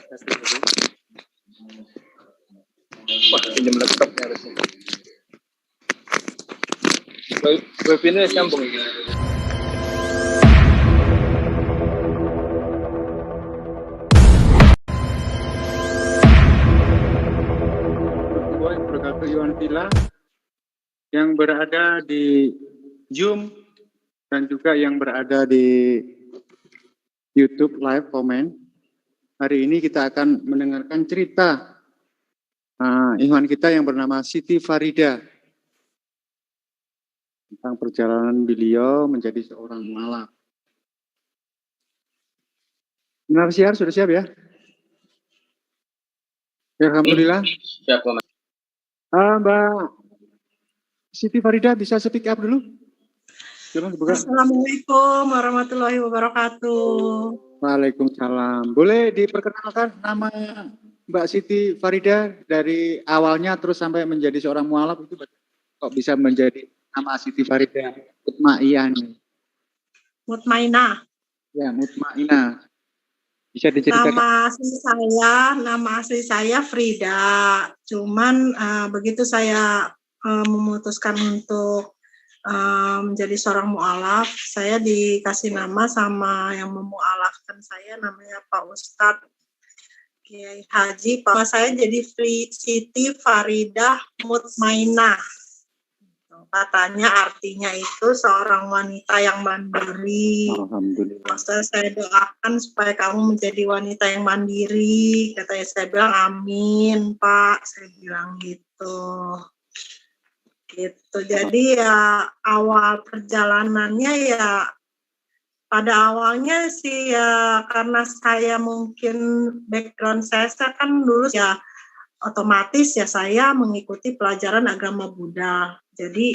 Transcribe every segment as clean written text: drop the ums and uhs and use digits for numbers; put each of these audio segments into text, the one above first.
Wah, pinjam laptopnya harusnya. Webinnya sambung ini. Iwan Villa yang berada di Zoom dan juga yang berada di YouTube live comment. Hari ini kita akan mendengarkan cerita ikhwan kita yang bernama Siti Farida tentang perjalanan beliau menjadi seorang mualaf. Benar siar, sudah siap ya? Alhamdulillah. Siap, Pak. Mbak Siti Farida bisa speak up dulu? Assalamualaikum warahmatullahi wabarakatuh. Waalaikumsalam. Boleh diperkenalkan nama Mbak Siti Farida dari awalnya terus sampai menjadi seorang mualaf itu kok bisa menjadi nama Siti Farida Mutmainah nih? Mutmainah. Ya, Mutmainah. Bisa diceritakan? Nama asli saya Frida. Cuman begitu saya memutuskan untuk menjadi seorang mualaf, saya dikasih nama sama yang memualafkan saya, namanya Pak Ustadz Kiai Haji. Pak saya jadi Siti Farida Mutmainah. Katanya artinya itu seorang wanita yang mandiri. Alhamdulillah. Maksudnya saya doakan supaya kamu menjadi wanita yang mandiri. Katanya saya bilang amin Pak. Saya bilang gitu. Jadi ya awal perjalanannya ya pada awalnya sih ya karena saya mungkin background saya kan dulu ya otomatis ya saya mengikuti pelajaran agama Buddha. Jadi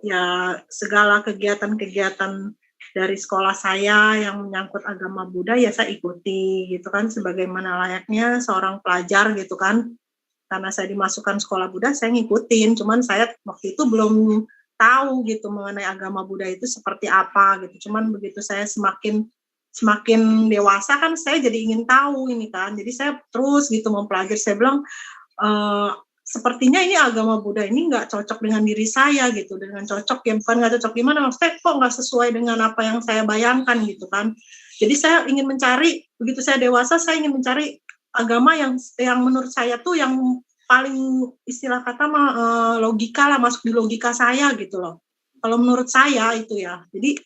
ya segala kegiatan-kegiatan dari sekolah saya yang menyangkut agama Buddha ya saya ikuti gitu kan sebagaimana layaknya seorang pelajar gitu kan. Karena saya dimasukkan sekolah Buddha saya ngikutin, cuman saya waktu itu belum tahu gitu mengenai agama Buddha itu seperti apa gitu. Cuman begitu saya semakin dewasa kan saya jadi ingin tahu ini kan. Jadi saya terus gitu mempelajari. Saya bilang sepertinya ini agama Buddha ini nggak cocok dengan diri saya gitu, dengan cocok ya bukan nggak cocok gimana, maksudnya kok nggak sesuai dengan apa yang saya bayangkan gitu kan. Jadi saya ingin mencari, begitu saya dewasa saya ingin mencari agama yang menurut saya tuh yang paling istilah kata logika lah, masuk di logika saya gitu loh. Kalau menurut saya itu ya, jadi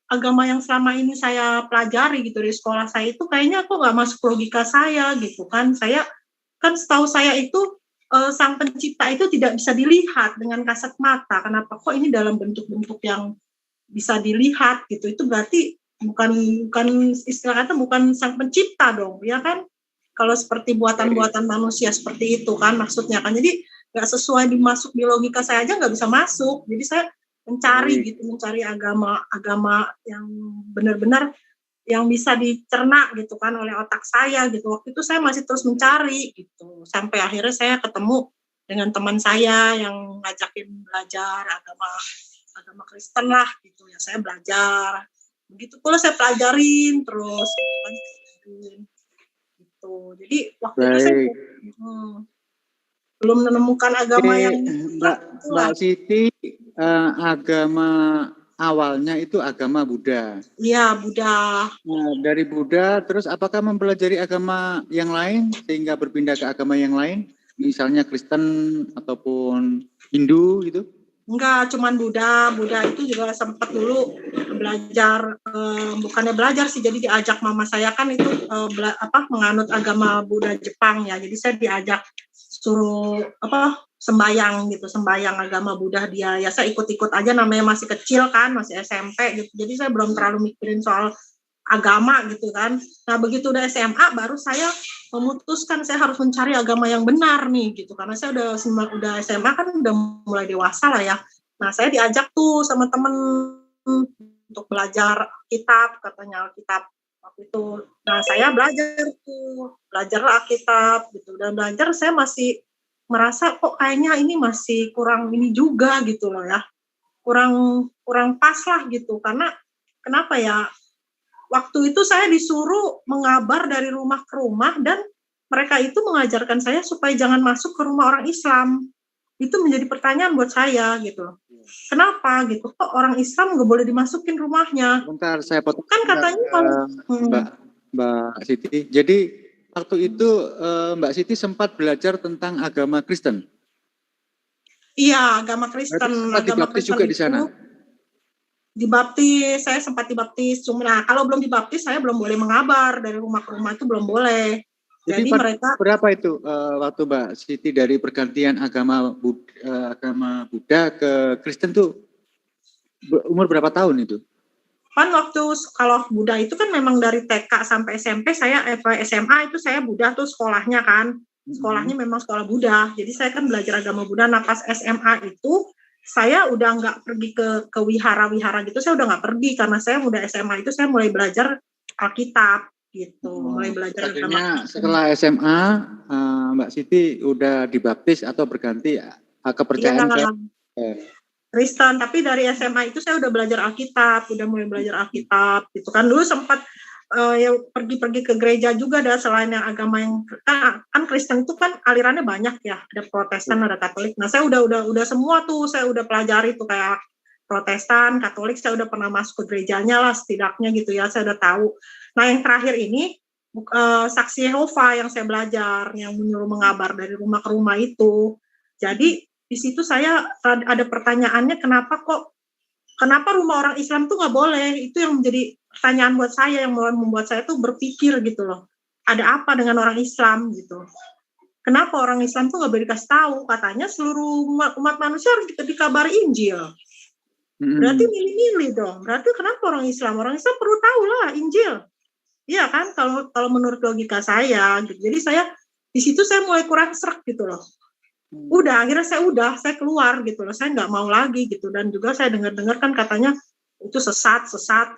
agama yang selama ini saya pelajari gitu di sekolah saya itu kayaknya kok nggak masuk logika saya gitu kan. Saya kan setahu saya itu sang pencipta itu tidak bisa dilihat dengan kasat mata. Kenapa kok ini dalam bentuk-bentuk yang bisa dilihat gitu? Itu berarti bukan istilah kata bukan sang pencipta dong, ya kan? Kalau seperti buatan-buatan manusia seperti itu kan maksudnya kan. Jadi nggak sesuai dimasuk di logika saya aja nggak bisa masuk. Jadi saya mencari agama yang benar-benar yang bisa dicerna gitu kan oleh otak saya gitu. Waktu itu saya masih terus mencari gitu. Sampai akhirnya saya ketemu dengan teman saya yang ngajakin belajar agama Kristen lah gitu. Ya saya belajar. Begitu pula saya pelajarin terus gitu. Jadi waktu itu saya belum menemukan agama yang Mbak Siti agama awalnya itu agama Buddha. Iya, Buddha. Nah, dari Buddha, terus apakah mempelajari agama yang lain sehingga berpindah ke agama yang lain, misalnya Kristen ataupun Hindu gitu? Enggak, cuman Buddha. Buddha itu juga sempat dulu belajar, bukannya belajar sih, jadi diajak mama saya kan itu menganut agama Buddha Jepang ya. Jadi saya diajak suruh sembayang agama Buddha dia. Ya saya ikut-ikut aja, namanya masih kecil kan, masih SMP gitu. Jadi saya belum terlalu mikirin soal agama gitu kan. Nah begitu udah SMA baru saya memutuskan saya harus mencari agama yang benar nih gitu. Karena saya udah SMA kan udah mulai dewasa lah ya. Nah saya diajak tuh sama temen untuk belajar kitab, katanya Alkitab waktu itu. Nah saya belajarlah Alkitab gitu. Dan belajar saya masih merasa kok kayaknya ini masih kurang ini juga gitu loh ya. Kurang pas lah gitu. Karena kenapa ya? waktu itu saya disuruh mengabar dari rumah ke rumah dan mereka itu mengajarkan saya supaya jangan masuk ke rumah orang Islam. Itu menjadi pertanyaan buat saya gitu. Kenapa gitu? Kok orang Islam nggak boleh dimasukin rumahnya? Bentar, saya potong. Kan katanya kalau Mbak Siti. Jadi waktu itu Mbak Siti sempat belajar tentang agama Kristen. Iya, agama Kristen. Sempat agama dibaptis Kristen juga di sana. Dibaptis, saya sempat dibaptis. Cuma kalau belum dibaptis saya belum boleh mengabar dari rumah ke rumah, itu belum boleh. Jadi mereka berapa itu waktu Mbak Siti dari pergantian agama Buddha ke Kristen tuh umur berapa tahun itu? Kan waktu kalau Buddha itu kan memang dari TK sampai SMP saya SMA itu saya Buddha tuh sekolahnya kan. Sekolahnya memang sekolah Buddha. Jadi saya kan belajar agama Buddha. Nah pas SMA itu saya udah nggak pergi ke wihara-wihara gitu. Saya udah nggak pergi karena saya udah SMA itu saya mulai belajar Alkitab gitu. Mulai belajar agama. Setelah SMA Mbak Siti udah dibaptis atau berganti kepercayaan Kristen, tapi dari SMA itu saya udah belajar Alkitab, udah mulai belajar Alkitab gitu kan. Dulu sempat ya pergi-pergi ke gereja juga, ada selain yang agama yang kan Kristen itu kan alirannya banyak ya, ada Protestan, ada Katolik. Nah saya udah semua tuh saya udah pelajari tuh kayak Protestan, Katolik, saya udah pernah masuk ke gerejanya lah setidaknya gitu ya, saya udah tahu. Nah yang terakhir ini saksi Yehova yang saya belajar, yang menyuruh mengabar dari rumah ke rumah itu. Jadi di situ saya ada pertanyaannya kenapa rumah orang Islam tuh nggak boleh? Itu yang menjadi pertanyaan buat saya, yang membuat saya tuh berpikir gitu loh. Ada apa dengan orang Islam gitu? Kenapa orang Islam tuh nggak boleh dikasih tahu? Katanya seluruh umat manusia harus dikabari Injil. Berarti milih-milih dong. Berarti kenapa orang Islam perlu tahu lah Injil. Iya kan? Kalau menurut logika saya, gitu. Jadi saya di situ saya mulai kurang srek gitu loh. Udah akhirnya saya keluar gitu loh, saya nggak mau lagi gitu. Dan juga saya dengar kan katanya itu sesat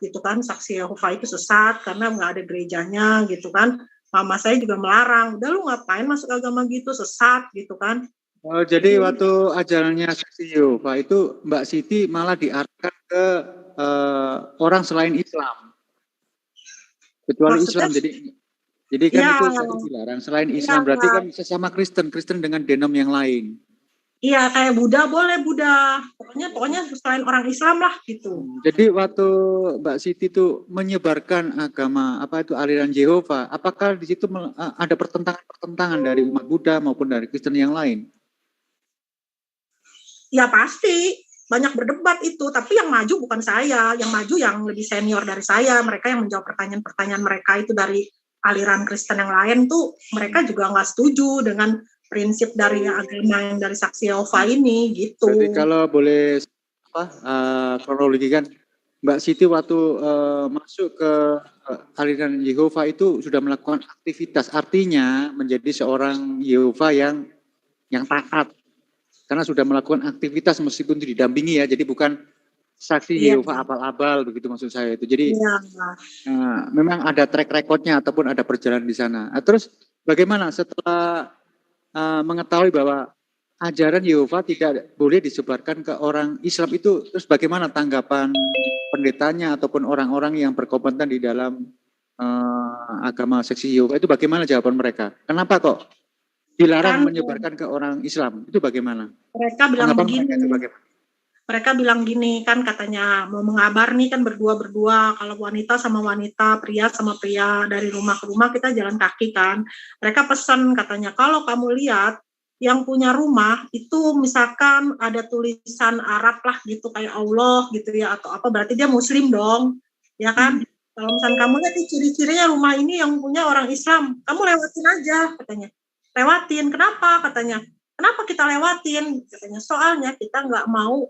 gitu kan, saksi Yehova itu sesat karena nggak ada gerejanya gitu kan. Mama saya juga melarang, udah lu ngapain masuk agama gitu, sesat gitu kan. Jadi waktu ajarannya saksi Yehova itu Mbak Siti malah diarahkan ke orang selain Islam, kecuali Islam. Jadi kan itu dilarang. Selain Islam berarti kan sesama Kristen dengan denom yang lain. Iya, kayak Buddha boleh Buddha. Pokoknya selain orang Islam lah gitu. Jadi waktu Mbak Siti itu menyebarkan agama aliran Yehova, apakah di situ ada pertentangan dari umat Buddha maupun dari Kristen yang lain? Ya pasti banyak berdebat itu, tapi yang maju bukan saya, yang maju yang lebih senior dari saya. Mereka yang menjawab pertanyaan-pertanyaan mereka itu dari aliran Kristen yang lain tuh, mereka juga nggak setuju dengan prinsip dari agama yang dari saksi Yehova ini gitu. Jadi kalau boleh kronologi kan, Mbak Siti waktu masuk ke aliran Yehova itu sudah melakukan aktivitas, artinya menjadi seorang Yehova yang taat, karena sudah melakukan aktivitas meskipun didampingi ya, jadi bukan saksi Yehova abal-abal begitu maksud saya itu. Jadi memang ada track recordnya ataupun ada perjalanan di sana. Terus bagaimana setelah mengetahui bahwa ajaran Yehova tidak boleh disebarkan ke orang Islam itu, terus bagaimana tanggapan pendetanya ataupun orang-orang yang berkompeten di dalam agama saksi Yehova itu, bagaimana jawaban mereka? Kenapa kok dilarang menyebarkan ke orang Islam? Itu bagaimana? Mereka bilang begini. Mereka bilang gini kan, katanya mau mengabar nih kan berdua, kalau wanita sama wanita, pria sama pria, dari rumah ke rumah kita jalan kaki kan. Mereka pesan katanya, kalau kamu lihat yang punya rumah itu misalkan ada tulisan Arab lah gitu kayak Allah gitu ya atau apa, berarti dia Muslim dong, ya kan? Kalau misalkan kamu lihat ciri-cirinya rumah ini yang punya orang Islam, kamu lewatin aja katanya. Lewatin, kenapa katanya? Kenapa kita lewatin? Katanya soalnya kita nggak mau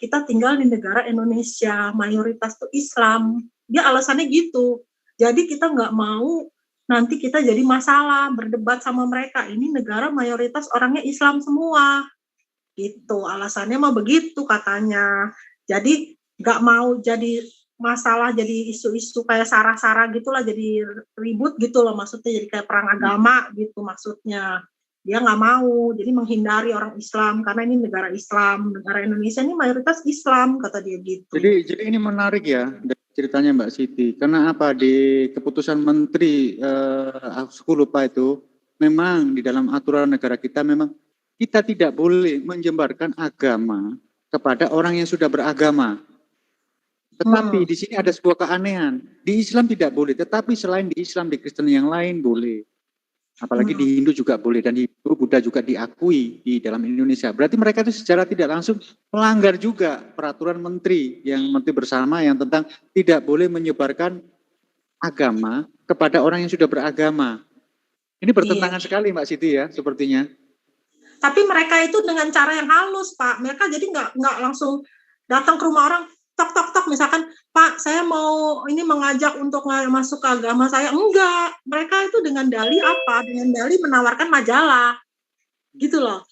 kita tinggal di negara Indonesia, mayoritas tuh Islam. Dia alasannya gitu. Jadi kita nggak mau nanti kita jadi masalah, berdebat sama mereka. Ini negara mayoritas orangnya Islam semua. Gitu, alasannya mah begitu katanya. Jadi nggak mau jadi masalah, jadi isu-isu kayak sara-sara gitulah, jadi ribut gitu loh maksudnya, jadi kayak perang agama gitu maksudnya. Dia nggak mau, jadi menghindari orang Islam karena ini negara Islam, negara Indonesia ini mayoritas Islam kata dia gitu. Jadi ini menarik ya, ceritanya Mbak Siti. Karena apa, di keputusan Menteri, aku lupa itu, memang di dalam aturan negara kita memang kita tidak boleh menyebarkan agama kepada orang yang sudah beragama. Tetapi di sini ada sebuah keanehan. Di Islam tidak boleh, tetapi selain di Islam, di Kristen yang lain boleh. Apalagi di Hindu juga boleh, dan Hindu, Buddha juga diakui di dalam Indonesia. Berarti mereka itu secara tidak langsung melanggar juga peraturan menteri bersama yang tentang tidak boleh menyebarkan agama kepada orang yang sudah beragama. Ini bertentangan sekali Mbak Siti ya, sepertinya. Tapi mereka itu dengan cara yang halus, Pak. Mereka jadi nggak langsung datang ke rumah orang, tok, misalkan, Pak, saya mau ini mengajak untuk masuk ke agama saya. Enggak. Mereka itu dengan dalih apa? Dengan dalih menawarkan majalah. Gitu loh.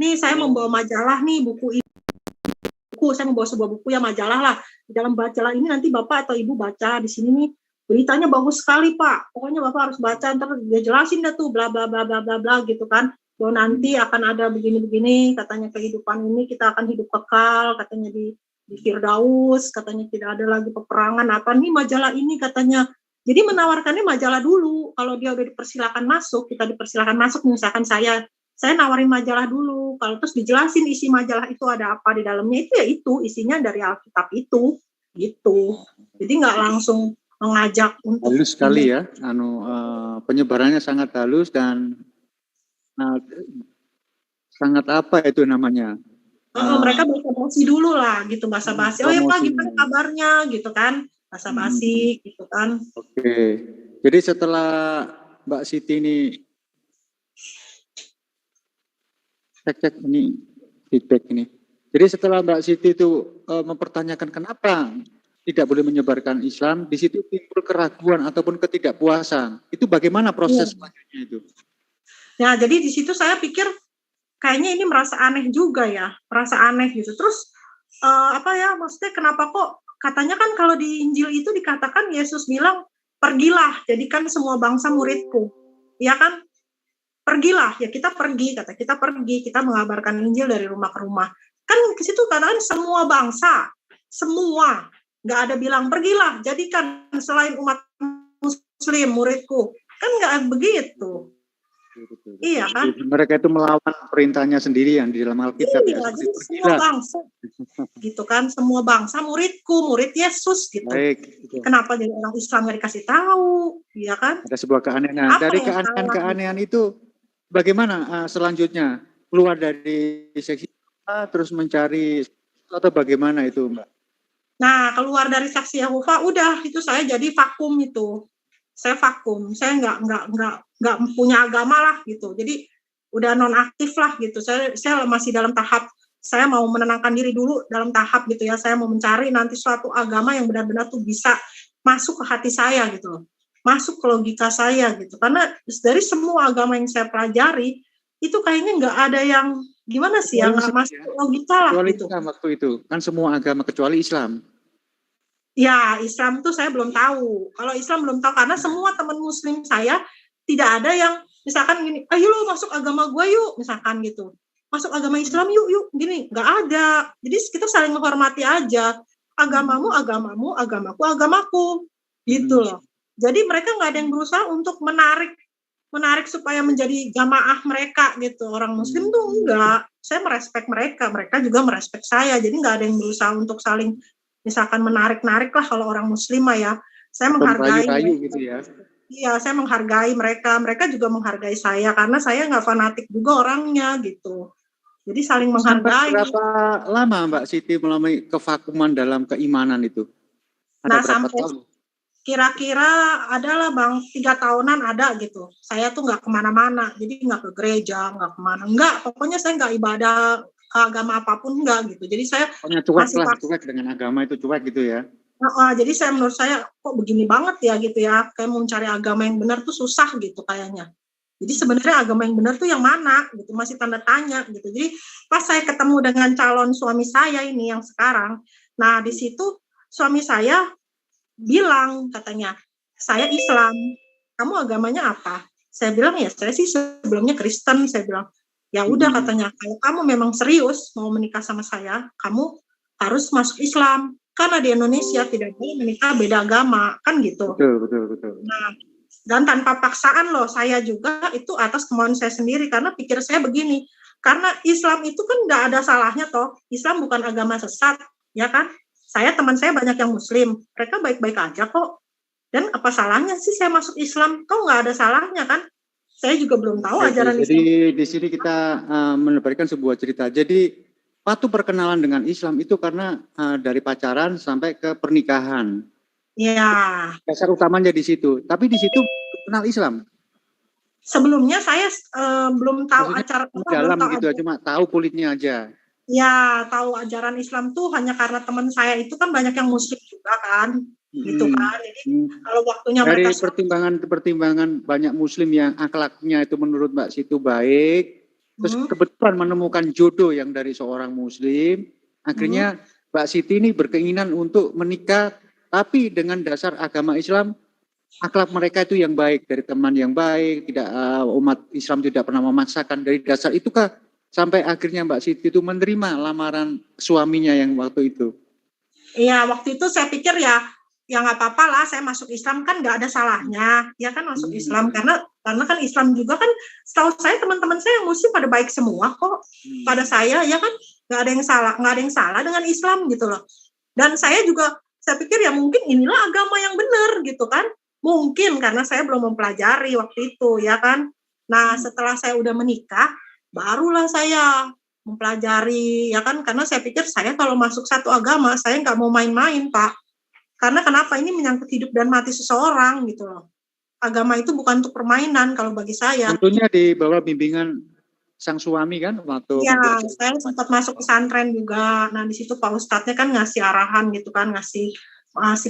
Nih, saya membawa majalah nih, saya membawa sebuah buku ya, majalah lah. Di dalam majalah ini nanti Bapak atau Ibu baca di sini nih, beritanya bagus sekali, Pak. Pokoknya Bapak harus baca, ntar dia jelasin dah tuh, bla bla bla bla bla bla gitu kan. Bahwa nanti akan ada begini-begini, katanya kehidupan ini kita akan hidup kekal, katanya di Firdaus, katanya tidak ada lagi peperangan, apa nih majalah ini katanya. Jadi menawarkannya majalah dulu. Kalau dia udah dipersilakan masuk, kita dipersilakan masuk, misalkan saya nawarin majalah dulu. Kalau terus dijelasin isi majalah itu ada apa di dalamnya, itu ya itu isinya dari Alkitab itu, gitu. Jadi nggak langsung mengajak untuk halus sekali ya, penyebarannya sangat halus dan sangat apa itu namanya? Mereka basa-basi dulu lah, gitu, basa-basi. Oh ya Pak, gimana kabarnya, gitu kan? Basa-basi, gitu kan? Oke. Jadi setelah Mbak Siti ini cek ini feedback ini. Jadi setelah Mbak Siti itu mempertanyakan kenapa tidak boleh menyebarkan Islam, di situ timbul keraguan ataupun ketidakpuasan. Itu bagaimana proses selanjutnya itu? Ya, jadi di situ saya pikir kayaknya ini merasa aneh juga ya, merasa aneh gitu. Terus maksudnya kenapa kok katanya kan kalau di Injil itu dikatakan Yesus bilang pergilah, jadikan semua bangsa muridku, ya kan? Pergilah, ya kita pergi, kita mengabarkan Injil dari rumah ke rumah. Kan ke situ katakan semua bangsa, semua, nggak ada bilang pergilah, jadikan selain umat Muslim muridku, kan nggak begitu. Betul. Iya kan? Mereka itu melawan perintahnya sendiri yang di dalam Alkitab. Iya, ya, jadi semua bangsa, gitu kan, semua bangsa muridku, murid Yesus gitu. Baik. Kenapa jadi orang Islam nggak dikasih tahu, ya kan? Ada sebuah keanehan. Dari keanehan itu, bagaimana selanjutnya keluar dari seksi terus mencari atau bagaimana itu, Mbak? Nah, keluar dari saksi Yehova, udah itu saya jadi vakum itu. Saya vakum, saya nggak punya agama lah gitu. Jadi udah nonaktif lah gitu. Saya masih dalam tahap saya mau menenangkan diri dulu dalam tahap gitu ya. Saya mau mencari nanti suatu agama yang benar-benar tuh bisa masuk ke hati saya gitu loh. Masuk ke logika saya gitu. Karena dari semua agama yang saya pelajari itu kayaknya nggak ada yang gimana sih yang nggak masuk logika lah kecuali gitu. Islam waktu itu kan semua agama kecuali Islam. Ya, Islam itu saya belum tahu. Kalau Islam belum tahu karena semua teman Muslim saya tidak ada yang misalkan gini, ayo lu masuk agama gue yuk, misalkan gitu. Masuk agama Islam yuk, gini, nggak ada. Jadi kita saling menghormati aja. Agamamu, agamamu, agamaku, agamaku, gitu loh. Jadi mereka nggak ada yang berusaha untuk menarik supaya menjadi jamaah mereka gitu. Orang Muslim tuh enggak. Saya merespek mereka juga merespek saya. Jadi nggak ada yang berusaha untuk saling misalkan menarik-narik lah kalau orang Muslim ya. Saya menghargai gitu ya. Iya, saya menghargai mereka juga menghargai saya karena saya nggak fanatik juga orangnya gitu. Jadi saling menghargai. Berapa lama Mbak Siti melalui kevakuman dalam keimanan itu? Ada berapa tahun? Kira-kira adalah Bang 3 tahunan ada gitu. Saya tuh nggak kemana-mana, jadi nggak ke gereja, nggak kemana, nggak. Pokoknya saya nggak ibadah agama apapun enggak gitu. Jadi saya cuek dengan agama itu cuek gitu ya. Jadi menurut saya kok begini banget ya gitu ya. Kayak mau mencari agama yang benar tuh susah gitu kayaknya. Jadi sebenarnya agama yang benar tuh yang mana gitu, masih tanda tanya gitu. Jadi pas saya ketemu dengan calon suami saya ini yang sekarang, nah di situ suami saya bilang katanya, "Saya Islam. Kamu agamanya apa?" Saya bilang ya saya sih sebelumnya Kristen, saya bilang. Ya udah katanya, kalau kamu memang serius mau menikah sama saya, kamu harus masuk Islam. karena di Indonesia tidak boleh menikah beda agama, kan gitu. Betul. Nah, dan tanpa paksaan loh, saya juga itu atas kemauan saya sendiri, karena pikir saya begini, karena Islam itu kan nggak ada salahnya toh, Islam bukan agama sesat, ya kan? Teman saya banyak yang Muslim, mereka baik-baik aja kok. Dan apa salahnya sih saya masuk Islam? Kok nggak ada salahnya kan? Saya juga belum tahu ajaran Jadi Islam. di sini kita menebarkan sebuah cerita. Jadi waktu perkenalan dengan Islam itu karena dari pacaran sampai ke pernikahan. Ya. Dasar utamanya di situ. Tapi di situ kenal Islam. Sebelumnya saya belum tahu Maksudnya acara dalam belum tahu gitu, cuma tahu kulitnya aja. Ya, tahu ajaran Islam tuh hanya karena teman saya itu kan banyak yang Muslim juga kan, gitu kan. Jadi kalau waktunya dari mereka pertimbangan banyak Muslim yang akhlaknya itu menurut Mbak Situ baik, terus kebetulan menemukan jodoh yang dari seorang Muslim, akhirnya Mbak Siti ini berkeinginan untuk menikah, tapi dengan dasar agama Islam, akhlak mereka itu yang baik, dari teman yang baik, tidak umat Islam tidak pernah memaksakan. Dari dasar itu kah sampai akhirnya Mbak Siti itu menerima lamaran suaminya yang waktu itu? Iya, waktu itu saya pikir ya nggak apa-apa lah, saya masuk Islam kan nggak ada salahnya, ya kan masuk Islam karena kan Islam juga kan, setahu saya teman-teman saya yang Muslim pada baik semua kok pada saya, ya kan nggak ada yang salah dengan Islam gitu loh. Dan saya pikir ya mungkin inilah agama yang benar gitu kan, mungkin karena saya belum mempelajari waktu itu, ya kan. Nah setelah saya udah menikah, barulah saya mempelajari, ya kan, karena saya pikir saya kalau masuk satu agama, saya nggak mau main-main, Pak. Karena kenapa? Ini menyangkut hidup dan mati seseorang, gitu loh. Agama itu bukan untuk permainan kalau bagi saya. Tentunya di bawah bimbingan sang suami kan waktu Iya, saya sempat masuk pesantren juga. Nah, di situ Pak Ustadznya kan ngasih arahan gitu kan, ngasih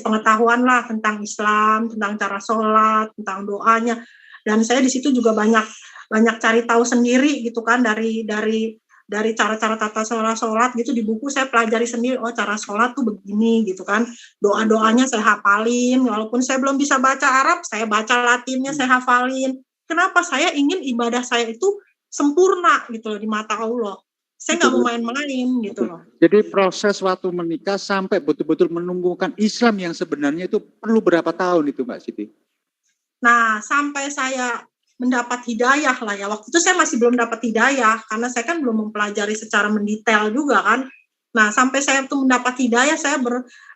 pengetahuan lah tentang Islam, tentang cara sholat, tentang doanya. Dan saya di situ juga banyak cari tahu sendiri gitu kan, dari cara-cara tata sholat gitu di buku saya pelajari sendiri, oh cara sholat tuh begini gitu kan, doa-doanya saya hafalin, walaupun saya belum bisa baca Arab, saya baca Latinnya saya hafalin. Kenapa? Saya ingin ibadah saya itu sempurna gitu loh di mata Allah. Saya nggak mau main-main gitu loh. Jadi proses waktu menikah sampai betul-betul menumbuhkan Islam yang sebenarnya itu perlu berapa tahun itu Mbak Siti? Nah sampai saya mendapat hidayah lah ya. Waktu itu saya masih belum dapat hidayah karena saya kan belum mempelajari secara mendetail juga kan. Nah sampai saya tuh mendapat hidayah, saya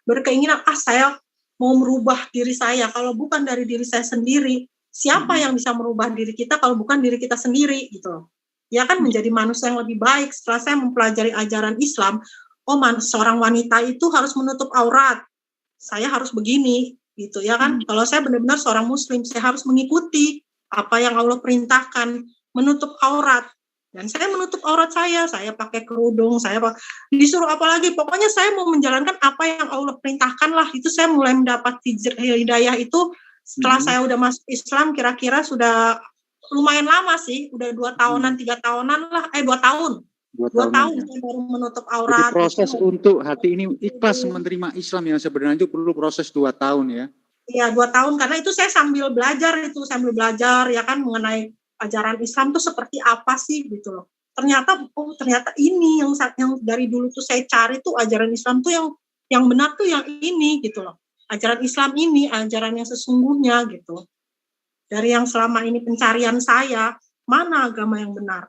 berkeinginan saya mau merubah diri saya. Kalau bukan dari diri saya sendiri, siapa yang bisa merubah diri kita kalau bukan diri kita sendiri gitu loh. Ya kan menjadi manusia yang lebih baik. Setelah saya mempelajari ajaran Islam, seorang wanita itu harus menutup aurat. Saya harus begini gitu ya kan. Kalau saya benar-benar seorang Muslim, saya harus mengikuti apa yang Allah perintahkan, menutup aurat. Dan saya menutup aurat saya pakai kerudung, saya disuruh apa lagi, pokoknya saya mau menjalankan apa yang Allah perintahkan lah. Itu saya mulai mendapat hidayah itu setelah saya udah masuk Islam, kira-kira sudah lumayan lama sih, udah 2 tahunan, 3 tahunan lah, 2 tahun. 2 tahun saya baru menutup aurat. Jadi proses untuk hati ini ikhlas menerima Islam yang sebenarnya itu perlu proses 2 tahun ya? Iya 2 tahun, karena itu saya sambil belajar ya kan mengenai ajaran Islam tuh seperti apa sih gitu loh. Ternyata ini yang dari dulu tuh saya cari tuh ajaran Islam tuh yang benar tuh yang ini gitu loh. Ajaran Islam ini ajaran yang sesungguhnya gitu. Dari yang selama ini pencarian saya, mana agama yang benar?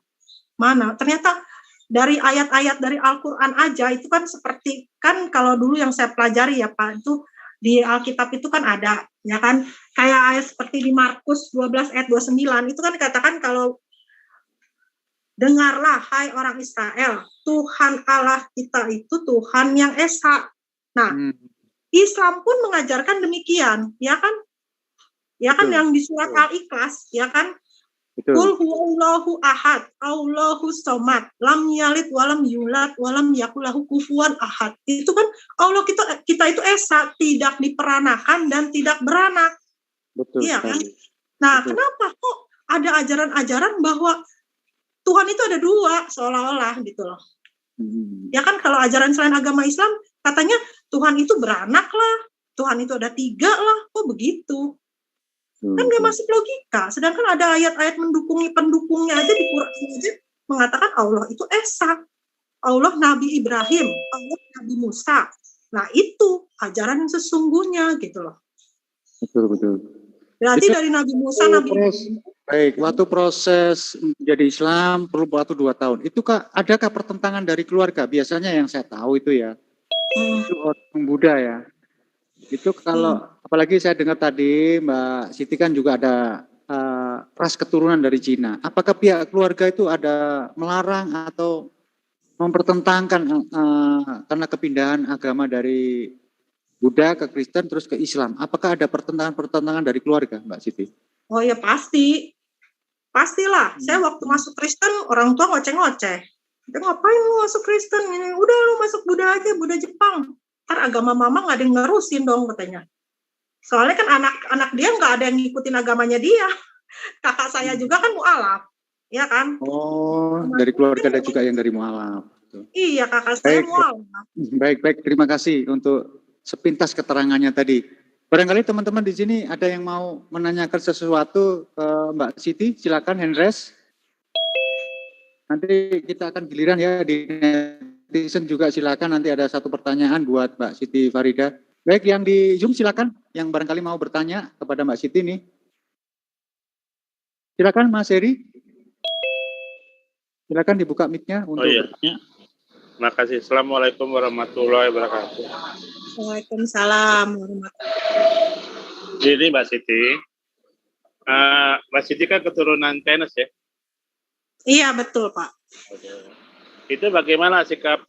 Mana? Ternyata dari ayat-ayat dari Al-Qur'an aja itu kan seperti kan kalau dulu yang saya pelajari ya Pak, itu di Alkitab itu kan ada, ya kan, kayak ayat seperti di Markus 12 ayat 29, itu kan dikatakan kalau dengarlah hai orang Israel, Tuhan Allah kita itu Tuhan yang esa. Nah, Islam pun mengajarkan demikian, ya kan? Ya kan yang di surat Al-Ikhlas, ya kan? Qul huwallahu ahad, Allahus somad, lam yalid walam yulad walam yakul lahu kufuwan ahad. Itu kan Allah kita itu esa, tidak diperanakan dan tidak beranak. Betul. Iya kan? Nah, kenapa kok ada ajaran-ajaran bahwa Tuhan itu ada 2 seolah-olah gitu loh. Ya kan kalau ajaran selain agama Islam katanya Tuhan itu beranak lah, Tuhan itu ada 3 lah, kok begitu? Kan gak masuk logika. Sedangkan ada ayat-ayat pendukungnya aja di Quran aja mengatakan Allah itu esa. Allah Nabi Ibrahim, Allah Nabi Musa, Nah itu ajaran yang sesungguhnya gitu loh. Betul. Berarti Itu dari Nabi Musa, Nabi baik, waktu proses menjadi Islam perlu waktu 2 tahun. Itu Kak, adakah pertentangan dari keluarga? Biasanya yang saya tahu itu ya, itu orang Buddha ya. Itu kalau apalagi saya dengar tadi Mbak Siti kan juga ada ras keturunan dari Cina. Apakah pihak keluarga itu ada melarang atau mempertentangkan karena kepindahan agama dari Buddha ke Kristen terus ke Islam? Apakah ada pertentangan dari keluarga, Mbak Siti? Oh ya pastilah. Saya waktu masuk Kristen orang tua ngoceh-ngoceh. Dia ngapain lu masuk Kristen? Ini udah lu masuk Buddha aja, Buddha Jepang. Ntar agama mama nggak ada yang nerusin dong katanya. Soalnya kan anak-anak dia nggak ada yang ngikutin agamanya dia. Kakak saya juga kan mualaf, ya kan? Oh, dari keluarga ada juga yang dari mualaf. Iya, kakak saya mualaf. Baik. Terima kasih untuk sepintas keterangannya tadi. Barangkali teman-teman di sini ada yang mau menanyakan sesuatu ke Mbak Siti, silakan handraise. Nanti kita akan giliran ya di netizen juga silakan, nanti ada satu pertanyaan buat Mbak Siti Farida. Baik, yang di Zoom silakan, yang barangkali mau bertanya kepada Mbak Siti nih. Silakan Mas Heri. Silakan dibuka mic-nya untuk bertanya. Terima kasih. Assalamualaikum warahmatullahi wabarakatuh. Waalaikumsalam warahmatullahi wabarakatuh. Jadi Mbak Siti kan keturunan Chinese ya? Iya betul Pak. Itu bagaimana sikap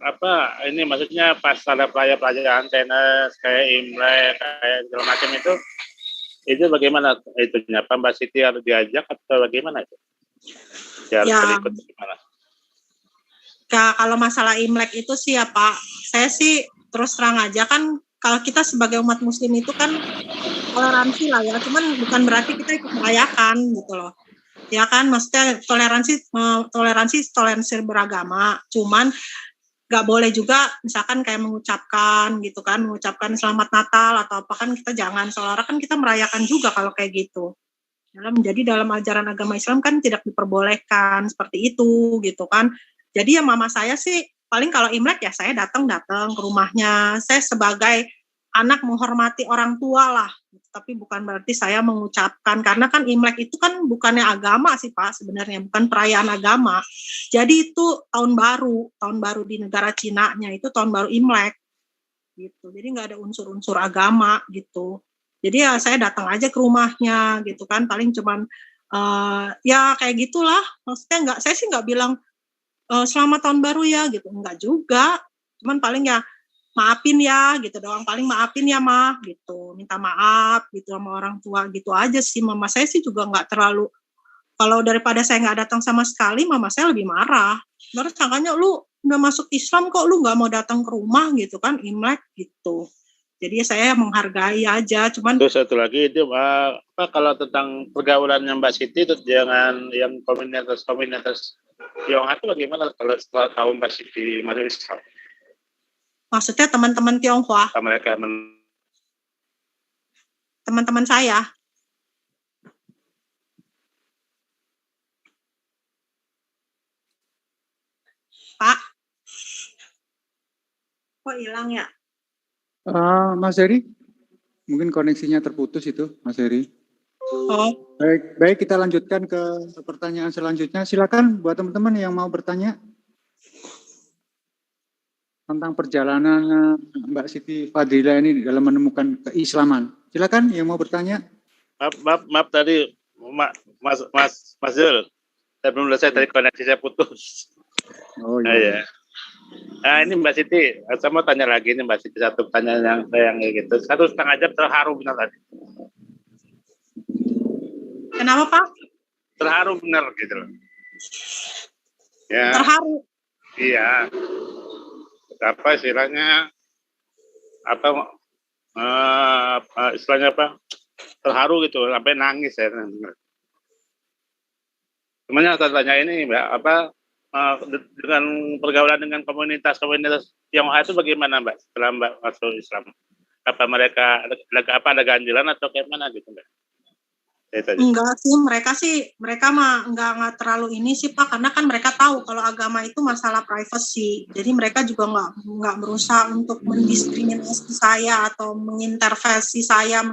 ini maksudnya pas ada perayaan Chinese kayak Imlek kayak segala macam itu bagaimana itunya? Apa Mbak Siti harus diajak atau bagaimana itu? Ya, ikut gimana? Kalau masalah Imlek itu sih ya Pak, saya sih terus terang aja kan kalau kita sebagai umat muslim itu kan toleransi lah ya, cuman bukan berarti kita ikut merayakan gitu loh. Ya kan, maksudnya toleransi beragama, cuman nggak boleh juga misalkan kayak mengucapkan selamat Natal atau apa kan kita jangan, seolah kan kita merayakan juga kalau kayak gitu. Dalam ajaran agama Islam kan tidak diperbolehkan seperti itu gitu kan. Jadi ya mama saya sih paling kalau Imlek ya saya datang ke rumahnya. Saya sebagai anak menghormati orang tua lah. Tapi bukan berarti saya mengucapkan, karena kan Imlek itu kan bukannya agama sih Pak sebenarnya, bukan perayaan agama. Jadi itu tahun baru di negara Cina-nya itu tahun baru Imlek gitu. Jadi nggak ada unsur-unsur agama gitu. Jadi ya saya datang aja ke rumahnya gitu kan, paling cuman ya kayak gitulah. Maksudnya saya sih nggak bilang selamat tahun baru ya gitu, enggak juga. Cuman paling ya maafin ya gitu doang, paling maafin ya mah gitu, minta maaf gitu sama orang tua gitu aja sih. Mama saya sih juga nggak terlalu, kalau daripada saya nggak datang sama sekali mama saya lebih marah. Terus makanya lu udah masuk Islam kok lu nggak mau datang ke rumah gitu kan Imlek gitu. Jadi saya menghargai aja, cuman terus satu lagi itu kalau tentang pergaulannya Mbak Siti itu jangan yang komunitas Tionghoa itu bagaimana kalau setelah tahun Mbak Siti masuk Islam? Maksudnya teman-teman Tionghoa? Mereka teman-teman saya. Pak? Kok hilang ya? Mas Heri, mungkin koneksinya terputus itu, Mas Heri. Oh. Baik, kita lanjutkan ke pertanyaan selanjutnya. Silakan buat teman-teman yang mau bertanya tentang perjalanan Mbak Siti Fadila ini dalam menemukan keislaman. Silakan yang mau bertanya. Maaf tadi Mas Zul, saya belum selesai tadi koneksi saya putus. Oh iya. Nah ini Mbak Siti, saya mau tanya lagi nih Mbak Siti, satu pertanyaan yang gitu. 1,5 jam terharu benar tadi. Kenapa Pak? Terharu benar gitu loh. Ya. Terharu? Iya. Apa istilahnya? Istilahnya apa? Terharu gitu, sampai nangis saya. Sebenarnya saya tanya ini Mbak, dengan pergaulan dengan komunitas Tionghoa itu bagaimana Mbak setelah Mbak masuk Islam? Apa mereka ada ganjilan atau kayak mana gitu Mbak? Enggak sih, mereka mah enggak terlalu ini sih Pak, karena kan mereka tahu kalau agama itu masalah privacy. Jadi mereka juga enggak berusaha untuk mendiskriminasi saya atau mengintervensi saya.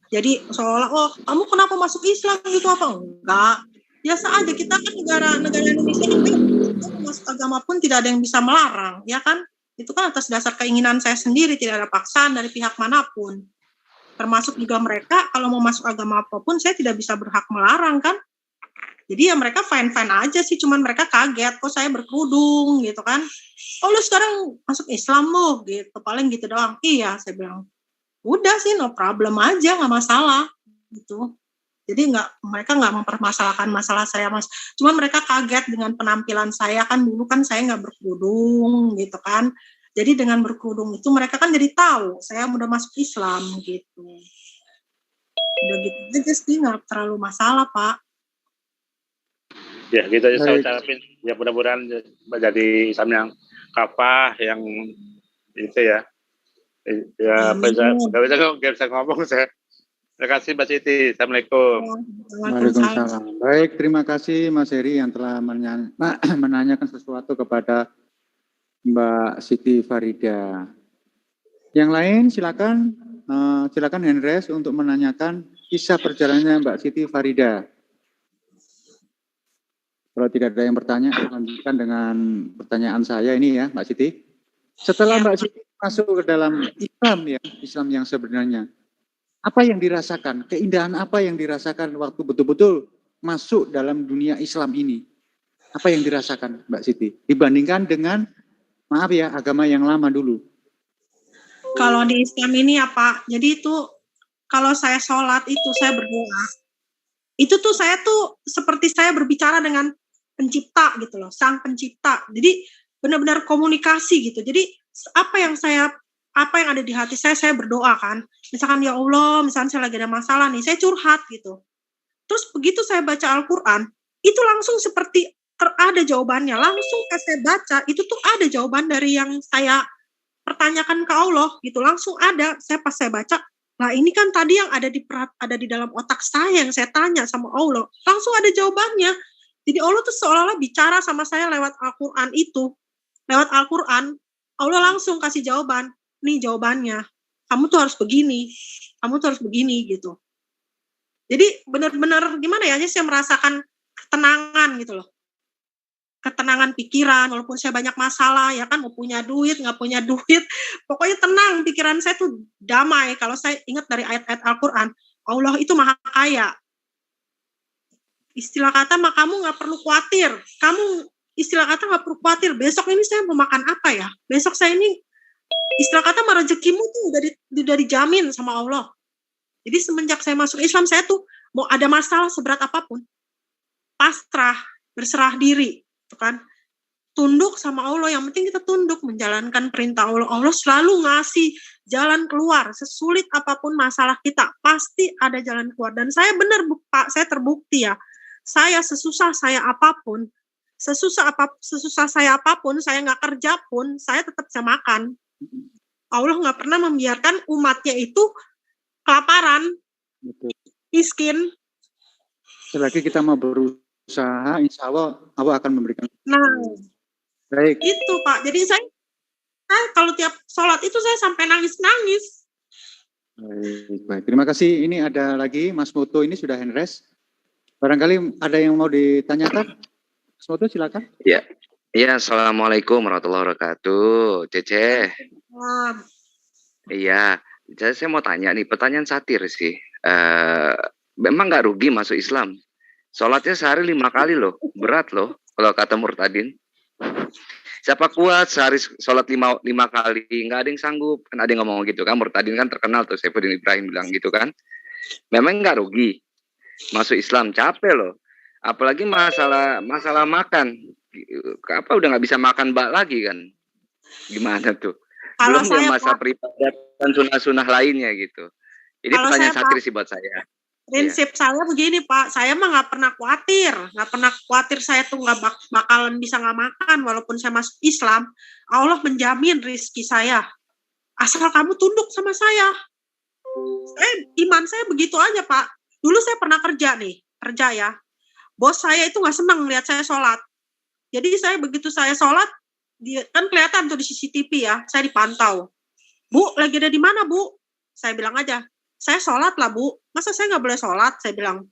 Jadi seolah kamu kenapa masuk Islam gitu apa? Enggak. Biasa aja, kita kan negara Indonesia ini masuk agama pun tidak ada yang bisa melarang, ya kan? Itu kan atas dasar keinginan saya sendiri, tidak ada paksaan dari pihak manapun. Termasuk juga mereka kalau mau masuk agama apapun saya tidak bisa berhak melarang kan. Jadi ya mereka fine-fine aja sih, cuman mereka kaget kok saya berkerudung gitu kan. Lu sekarang masuk Islam lu gitu, paling gitu doang. Iya, saya bilang. Udah sih no problem aja, nggak masalah gitu. Jadi mereka nggak mempermasalahkan masalah saya Mas. Cuman mereka kaget dengan penampilan saya kan, dulu kan saya nggak berkerudung gitu kan. Jadi dengan berkerudung itu mereka kan jadi tahu saya udah masuk Islam gitu. Udah gitu aja sih, nggak terlalu masalah Pak. Ya gitu aja saya ucapin. Ya mudah-mudahan menjadi Islam yang kafah, yang itu ya. Ya nggak bisa ngomong saya. Terima kasih Mbak Siti. Assalamualaikum. Waalaikumsalam. Baik, terima kasih Mas Heri yang telah menanyakan sesuatu kepada Mbak Siti Farida. Yang lain silakan Henres untuk menanyakan kisah perjalanannya Mbak Siti Farida. Kalau tidak ada yang bertanya, lanjutkan dengan pertanyaan saya ini ya Mbak Siti. Setelah Mbak Siti masuk ke dalam Islam ya, Islam yang sebenarnya, apa yang dirasakan? Keindahan apa yang dirasakan waktu betul-betul masuk dalam dunia Islam ini? Apa yang dirasakan Mbak Siti? Dibandingkan dengan maaf ya, agama yang lama dulu. Kalau di Islam ini ya Pak, jadi itu kalau saya sholat itu saya berdoa. Itu tuh saya tuh seperti saya berbicara dengan pencipta gitu loh, sang pencipta. Jadi benar-benar komunikasi gitu. Jadi apa yang ada di hati saya berdoa kan. Misalkan ya Allah, misalkan saya lagi ada masalah nih, saya curhat gitu. Terus begitu saya baca Al-Quran, itu langsung seperti ada jawabannya. Langsung saya baca, itu tuh ada jawaban dari yang saya pertanyakan ke Allah gitu. Langsung ada. Pas saya baca, nah ini kan tadi yang ada di dalam otak saya yang saya tanya sama Allah. Langsung ada jawabannya. Jadi Allah tuh seolah-olah bicara sama saya lewat Al-Quran itu. Lewat Al-Quran, Allah langsung kasih jawaban. Nih jawabannya. Kamu tuh harus begini. Kamu tuh harus begini gitu. Jadi benar-benar gimana ya, saya merasakan ketenangan gitu loh. Ketenangan pikiran, walaupun saya banyak masalah, ya kan, mau punya duit, nggak punya duit, pokoknya tenang, pikiran saya tuh damai. Kalau saya ingat dari ayat-ayat Al-Quran, Allah itu maha kaya. Istilah kata, kamu nggak perlu khawatir. Istilah kata nggak perlu khawatir, besok ini saya mau makan apa ya? Besok saya ini, istilah kata rezekimu tuh udah dijamin sama Allah. Jadi semenjak saya masuk Islam, saya tuh mau ada masalah seberat apapun, pasrah, berserah diri. Kan tunduk sama Allah, yang penting kita tunduk menjalankan perintah Allah. Allah selalu ngasih jalan keluar, sesulit apapun masalah kita pasti ada jalan keluar. Dan saya benar Pak, saya terbukti ya, saya sesusah saya apapun, saya nggak kerja pun saya tetap bisa makan. Allah nggak pernah membiarkan umatnya itu kelaparan, miskin. Selagi kita mau berusaha, insya Allah akan memberikan. Nah, baik. Itu Pak. Jadi saya kalau tiap sholat itu saya sampai nangis-nangis. Baik. Terima kasih. Ini ada lagi Mas Moto, ini sudah handres. Barangkali ada yang mau ditanyakan. Mas Moto silakan. Iya. Iya, Assalamualaikum warahmatullahi wabarakatuh. Cece. Iya, saya mau tanya nih, pertanyaan satir sih. Memang nggak rugi masuk Islam? Sholatnya sehari 5 kali loh, berat loh kalau kata murtadin. Siapa kuat sehari sholat 5 kali? Nggak ada yang sanggup. Kan ada yang ngomong gitu kan, murtadin kan terkenal tuh, Saifuddin Ibrahim bilang gitu kan. Memang nggak rugi masuk Islam, capek loh. Apalagi masalah makan. Apa udah nggak bisa makan bak lagi kan? Gimana tuh? Belum yang masa beribadah dan sunah-sunah lainnya gitu. Ini pertanyaan satir sih buat saya. Prinsip saya begini Pak, saya mah nggak pernah khawatir saya tuh nggak bakalan bisa nggak makan walaupun saya masuk Islam. Allah menjamin rezeki saya. Asal kamu tunduk sama saya. Iman saya begitu aja Pak. Dulu saya pernah kerja ya. Bos saya itu nggak senang lihat saya sholat. Jadi saya begitu saya sholat, dia kan kelihatan tuh di CCTV ya, saya dipantau. Bu, lagi ada di mana, Bu? Saya bilang aja, saya sholat lah, Bu. Masa saya nggak boleh sholat? Saya bilang,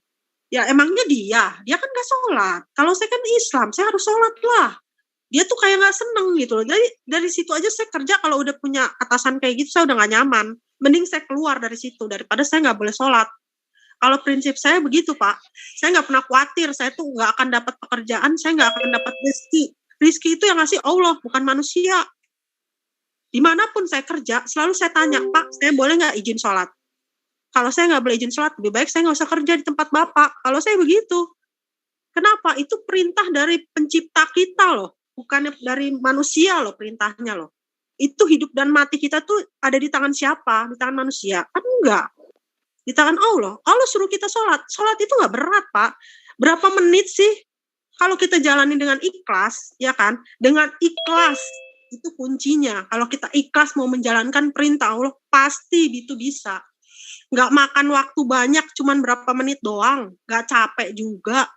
ya emangnya dia kan nggak sholat. Kalau saya kan Islam, saya harus sholat lah. Dia tuh kayak nggak seneng gitu loh. Jadi dari situ aja saya kerja kalau udah punya atasan kayak gitu, saya udah nggak nyaman. Mending saya keluar dari situ daripada saya nggak boleh sholat. Kalau prinsip saya begitu, Pak. Saya nggak pernah khawatir, saya tuh nggak akan dapat pekerjaan, saya nggak akan dapat rezeki. Rezeki itu yang ngasih Allah, bukan manusia. Dimanapun saya kerja, selalu saya tanya, Pak, saya boleh nggak izin sholat? Kalau saya nggak boleh izin sholat, lebih baik saya nggak usah kerja di tempat Bapak. Kalau saya begitu. Kenapa? Itu perintah dari pencipta kita loh. Bukan dari manusia loh perintahnya loh. Itu hidup dan mati kita tuh ada di tangan siapa? Di tangan manusia? Kan enggak. Di tangan Allah. Allah suruh kita sholat. Sholat itu nggak berat, Pak. Berapa menit sih? Kalau kita jalani dengan ikhlas, ya kan? Dengan ikhlas, itu kuncinya. Kalau kita ikhlas mau menjalankan perintah Allah, pasti itu bisa. Nggak makan waktu banyak, cuman berapa menit doang. Nggak capek juga.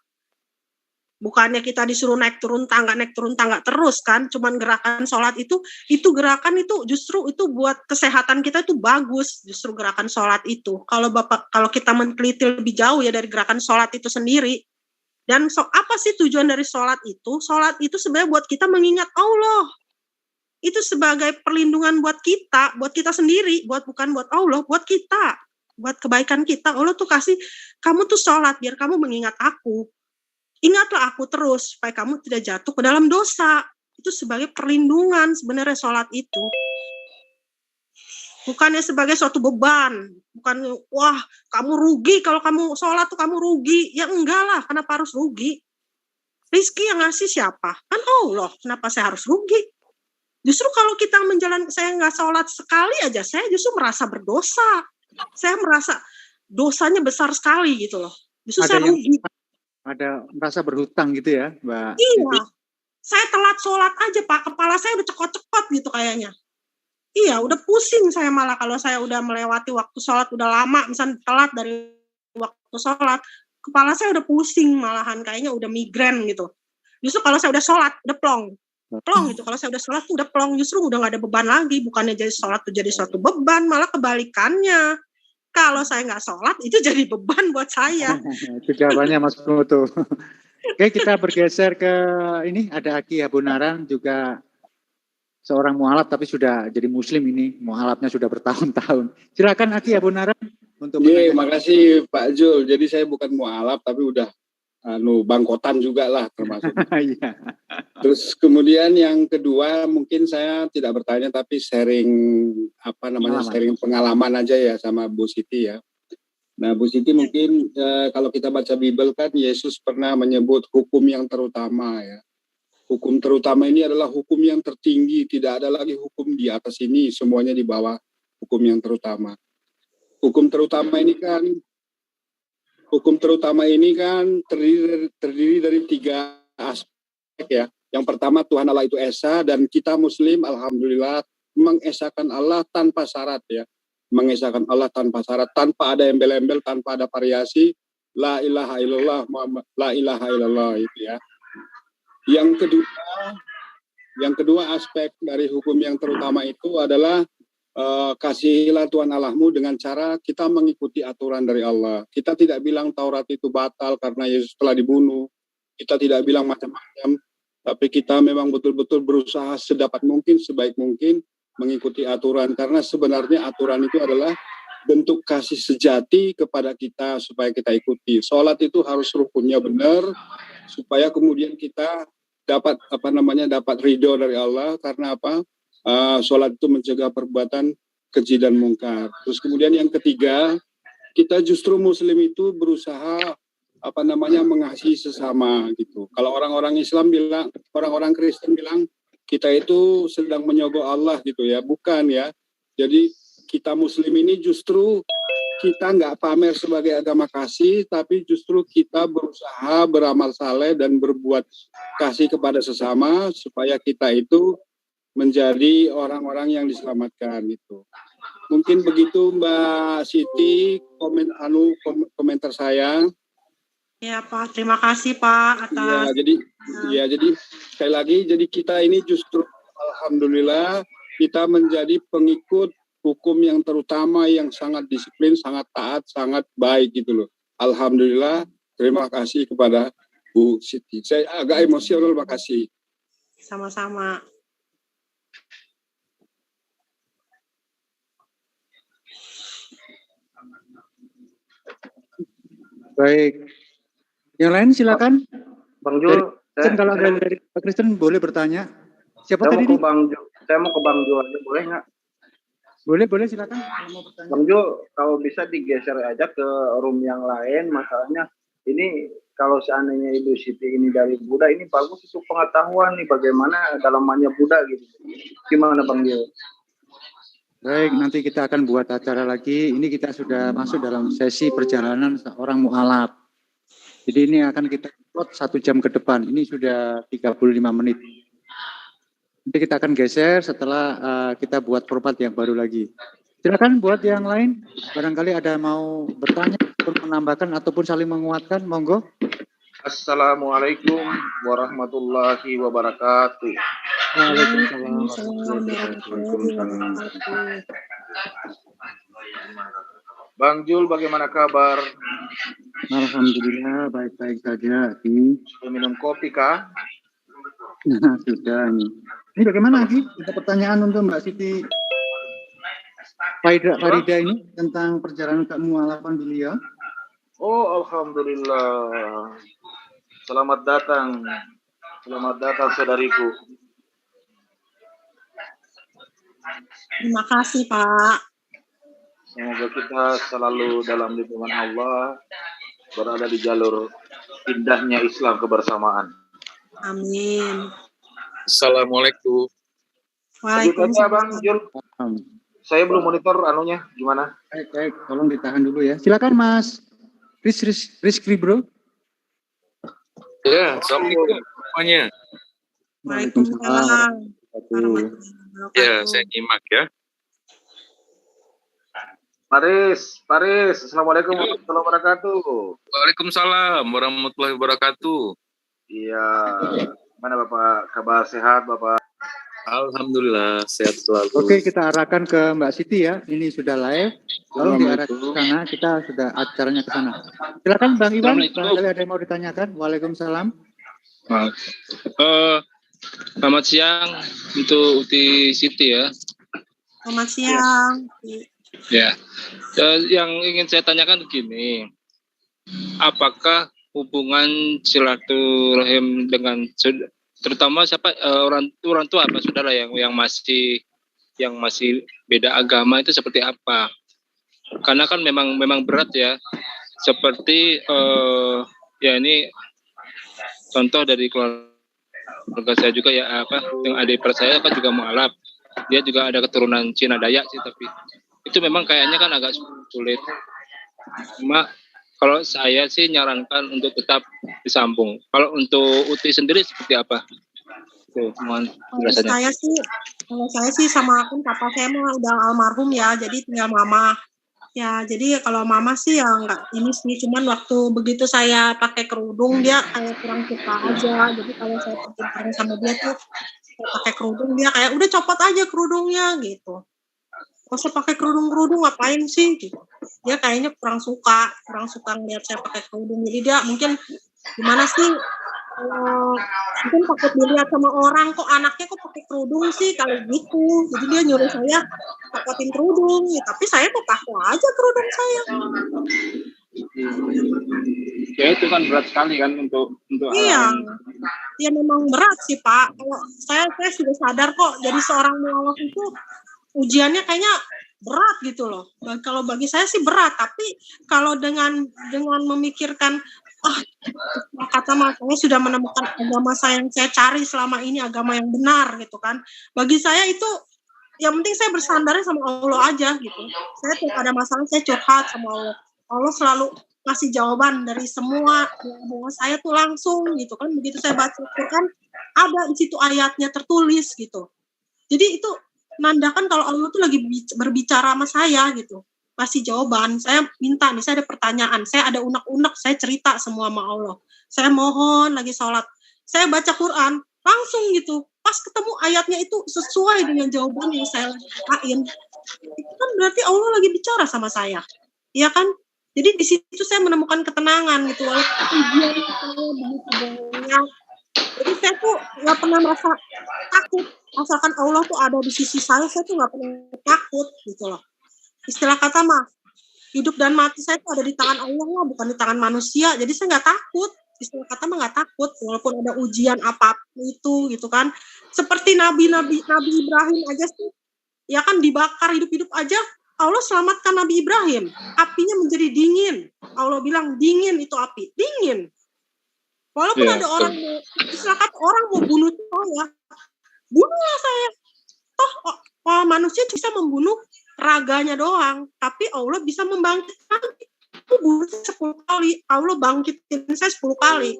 Bukannya kita disuruh naik turun tangga terus kan, cuman gerakan sholat itu gerakan itu justru itu buat kesehatan kita itu bagus, justru gerakan sholat itu. Kalau kita meneliti lebih jauh ya dari gerakan sholat itu sendiri. Dan apa sih tujuan dari sholat itu? Sholat itu sebenarnya buat kita mengingat Allah. Itu sebagai perlindungan buat kita sendiri, bukan buat Allah, buat kita, buat kebaikan kita. Allah tuh kasih, kamu tuh sholat biar kamu mengingat aku. Ingatlah aku terus, supaya kamu tidak jatuh ke dalam dosa. Itu sebagai perlindungan sebenarnya sholat itu. Bukannya sebagai suatu beban. Bukan, wah kamu rugi kalau kamu sholat tuh kamu rugi. Ya enggak lah, kenapa harus rugi? Rizki yang ngasih siapa? Kan Allah, kenapa saya harus rugi? Justru kalau kita saya nggak sholat sekali aja, saya justru merasa berdosa. Saya merasa dosanya besar sekali gitu loh. Justru saya rugi. Ada merasa berhutang gitu ya, Mbak? Iya, saya telat sholat aja Pak, kepala saya udah cekot-cekot gitu kayaknya. Iya, udah pusing saya malah kalau saya udah melewati waktu sholat, udah lama, misalnya telat dari waktu sholat, kepala saya udah pusing malahan, kayaknya udah migrain gitu. Justru kalau saya udah sholat, udah plong gitu. Kalau saya udah sholat tuh udah plong, justru udah gak ada beban lagi, bukannya jadi sholat tuh jadi suatu beban, malah kebalikannya. Kalau saya nggak sholat, itu jadi beban buat saya. Itu jawabannya Mas Mutu. Oke, kita bergeser ke ini, ada Aki Abunaran, juga seorang mualaf tapi sudah jadi muslim ini. Mualafnya sudah bertahun-tahun. Silakan Aki Abunaran untuk bertanya. Makasih Pak Jul. Jadi saya bukan mualaf tapi udah bangkotan juga lah termasuk. Terus kemudian yang kedua mungkin saya tidak bertanya tapi sharing sharing pengalaman aja ya sama Bu Siti ya. Nah Bu Siti mungkin kalau kita baca Bible kan Yesus pernah menyebut hukum yang terutama ya. Hukum terutama ini adalah hukum yang tertinggi, tidak ada lagi hukum di atas ini, semuanya di bawah hukum yang terutama. Hukum terutama ini kan terdiri dari 3 aspek ya. Yang pertama Tuhan Allah itu Esa, dan kita Muslim alhamdulillah mengesahkan Allah tanpa syarat ya. Mengesahkan Allah tanpa syarat, tanpa ada embel-embel, tanpa ada variasi. La ilaha illallah Muhammad, la ilaha illallah itu ya. Yang kedua aspek dari hukum yang terutama itu adalah kasihilah Tuhan Allahmu dengan cara kita mengikuti aturan dari Allah. Kita tidak bilang Taurat itu batal karena Yesus telah dibunuh. Kita tidak bilang macam-macam, tapi kita memang betul-betul berusaha sedapat mungkin, sebaik mungkin mengikuti aturan. Karena sebenarnya aturan itu adalah bentuk kasih sejati kepada kita supaya kita ikuti. Sholat itu harus rukunnya benar supaya kemudian kita dapat dapat ridho dari Allah. Karena apa? Sholat itu mencegah perbuatan keji dan mungkar. Terus kemudian yang ketiga, kita justru Muslim itu berusaha mengasihi sesama gitu. Kalau orang-orang Islam bilang, orang-orang Kristen bilang kita itu sedang menyogok Allah gitu ya, bukan ya. Jadi kita Muslim ini justru kita nggak pamer sebagai agama kasih, tapi justru kita berusaha beramal saleh dan berbuat kasih kepada sesama supaya kita itu menjadi orang-orang yang diselamatkan itu. Mungkin begitu Mbak Siti komentar saya. Ya Pak, terima kasih Pak atas. Jadi sekali lagi, jadi kita ini justru alhamdulillah kita menjadi pengikut hukum yang terutama yang sangat disiplin, sangat taat, sangat baik gitu loh. Alhamdulillah, terima kasih kepada Bu Siti. Saya agak emosional, makasih. Sama-sama. Baik. Yang lain silakan. Bang Jul, kalau ada dari Pak Kristen boleh bertanya. Siapa saya tadi? Saya mau ke Bang Jul aja, boleh nggak? Boleh silakan. Mau bertanya. Bang Jul, kalau bisa digeser aja ke room yang lain, masalahnya ini kalau seandainya Ibu Siti ini dari Buddha, ini bagus itu pengetahuan nih bagaimana dalamannya Buddha gitu. Gimana Bang Jul? Baik, nanti kita akan buat acara lagi. Ini kita sudah masuk dalam sesi perjalanan seorang mu'alaf. Jadi ini akan kita upload 1 jam ke depan. Ini sudah 35 menit. Nanti kita akan geser setelah kita buat format yang baru lagi. Silakan buat yang lain. Barangkali ada mau bertanya ataupun menambahkan ataupun saling menguatkan. Monggo. Assalamualaikum warahmatullahi wabarakatuh. Bang Jul, bagaimana kabar? Alhamdulillah, baik-baik saja. Sudah minum kopi kah? Nah, sudah nih. Ini bagaimana Aki? Ada pertanyaan untuk Mbak Siti Farida ini tentang perjalanan kemu'alafan beliau. Oh, alhamdulillah. Selamat datang saudariku. Terima kasih Pak. Semoga kita selalu dalam lindungan Allah, berada di jalur indahnya Islam kebersamaan. Amin. Assalamualaikum. Waalaikumsalam. Bang Jul, saya belum monitor anunya, gimana? Baik, tolong ditahan dulu ya. Silakan Mas Rizky Bro. Ya, assalamualaikum semuanya. Waalaikumsalam. Ya, saya nyimak ya. Paris, assalamualaikum warahmatullahi wabarakatuh. Waalaikumsalam warahmatullahi wabarakatuh. Iya, mana Bapak? Kabar sehat Bapak? Alhamdulillah, sehat selalu. Oke, kita arahkan ke Mbak Siti ya. Ini sudah live. Lalu diarahkan ke sana, kita sudah acaranya ke sana. Silakan Bang Iwan, barangkali ada yang mau ditanyakan. Waalaikumsalam. Selamat siang untuk Uti Siti ya. Selamat siang. Ya, yang ingin saya tanyakan begini, apakah hubungan silaturahim dengan terutama siapa orang tua apa saudara yang masih beda agama itu seperti apa? Karena kan memang berat ya, seperti ya ini contoh dari keluarga saya juga ya yang adik saya kan juga mu'alaf, dia juga ada keturunan Cina Dayak sih, tapi itu memang kayaknya kan agak sulit. Cuma kalau saya sih nyarankan untuk tetap disambung. Kalau untuk Uti sendiri seperti apa? Tuh, mohon penjelasannya. Kalau saya sih sama kan papa saya mah udah almarhum ya, jadi tinggal mama. Ya, jadi kalau mama sih ya enggak ini sih, cuman waktu begitu saya pakai kerudung dia kayak kurang suka aja. Jadi kalau saya pakai sama dia tuh pakai kerudung dia kayak udah copot aja kerudungnya gitu. Masa pakai kerudung ngapain sih gitu. Dia kayaknya kurang suka ngeliat saya pakai kerudung. Jadi dia mungkin gimana sih, mungkin takut dilihat sama orang, kok anaknya kok pakai kerudung sih kali gitu. Jadi dia nyuruh saya paketin kerudung. Ya, tapi saya mau pakai aja kerudung saya. Ya itu kan berat sekali kan untuk iya. Ya memang berat sih Pak. Kalau saya sudah sadar kok jadi seorang mu'alaf itu ujiannya kayaknya berat gitu loh. Kalau bagi saya sih berat, tapi kalau dengan memikirkan kata mas saya sudah menemukan agama saya yang saya cari selama ini, agama yang benar gitu kan. Bagi saya itu yang penting saya bersandarnya sama Allah aja gitu. Saya tuh ada masalah saya curhat sama Allah. Allah selalu ngasih jawaban dari semua doa saya tuh langsung gitu kan. Begitu saya baca Quran ada di situ ayatnya tertulis gitu. Jadi itu menandakan kalau Allah tuh lagi berbicara sama saya gitu. Kasih jawaban. Saya minta nih, saya ada pertanyaan, saya ada unek-unek, saya cerita semua sama Allah. Saya mohon lagi sholat. Saya baca Quran, langsung gitu. Pas ketemu ayatnya itu sesuai dengan jawaban yang saya lakuin. Itu kan berarti Allah lagi bicara sama saya. Iya kan? Jadi di situ saya menemukan ketenangan gitu. Walaupun ujian saya begitu banyak. Jadi saya tuh nggak pernah merasa takut. Asalkan Allah tuh ada di sisi saya tuh nggak pernah takut gitu loh. Istilah kata mah, hidup dan mati saya tuh ada di tangan Allah lah, bukan di tangan manusia. Jadi saya nggak takut. Istilah kata mah nggak takut, walaupun ada ujian apapun itu gitu kan. Seperti Nabi Ibrahim aja sih, ya kan dibakar hidup-hidup aja. Allah selamatkan Nabi Ibrahim. Apinya menjadi dingin. Allah bilang dingin itu api, dingin. Walaupun ada orang silakan orang mau bunuh saya, bunuhlah saya. Toh manusia bisa membunuh raganya doang, tapi Allah bisa membangkitkan. Aku bunuh 10 kali, Allah bangkitin saya 10 kali.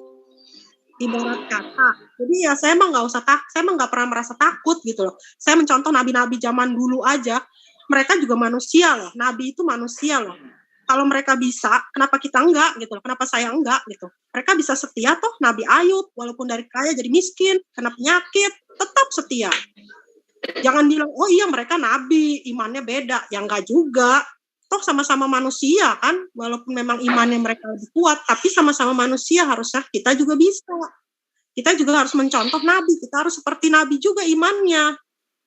Ibarat kata. Jadi ya saya emang nggak usah saya emang nggak pernah merasa takut gitu loh. Saya mencontoh nabi-nabi zaman dulu aja. Mereka juga manusia loh. Nabi itu manusia loh. Kalau mereka bisa, kenapa kita enggak gitu loh? Kenapa saya enggak gitu? Mereka bisa setia toh. Nabi Ayub, walaupun dari kaya jadi miskin, kena penyakit, tetap setia. Jangan bilang, oh iya mereka nabi, imannya beda. Ya enggak juga. Toh sama-sama manusia kan, walaupun memang imannya mereka lebih kuat, tapi sama-sama manusia harusnya kita juga bisa. Kita juga harus mencontoh nabi. Kita harus seperti nabi juga imannya.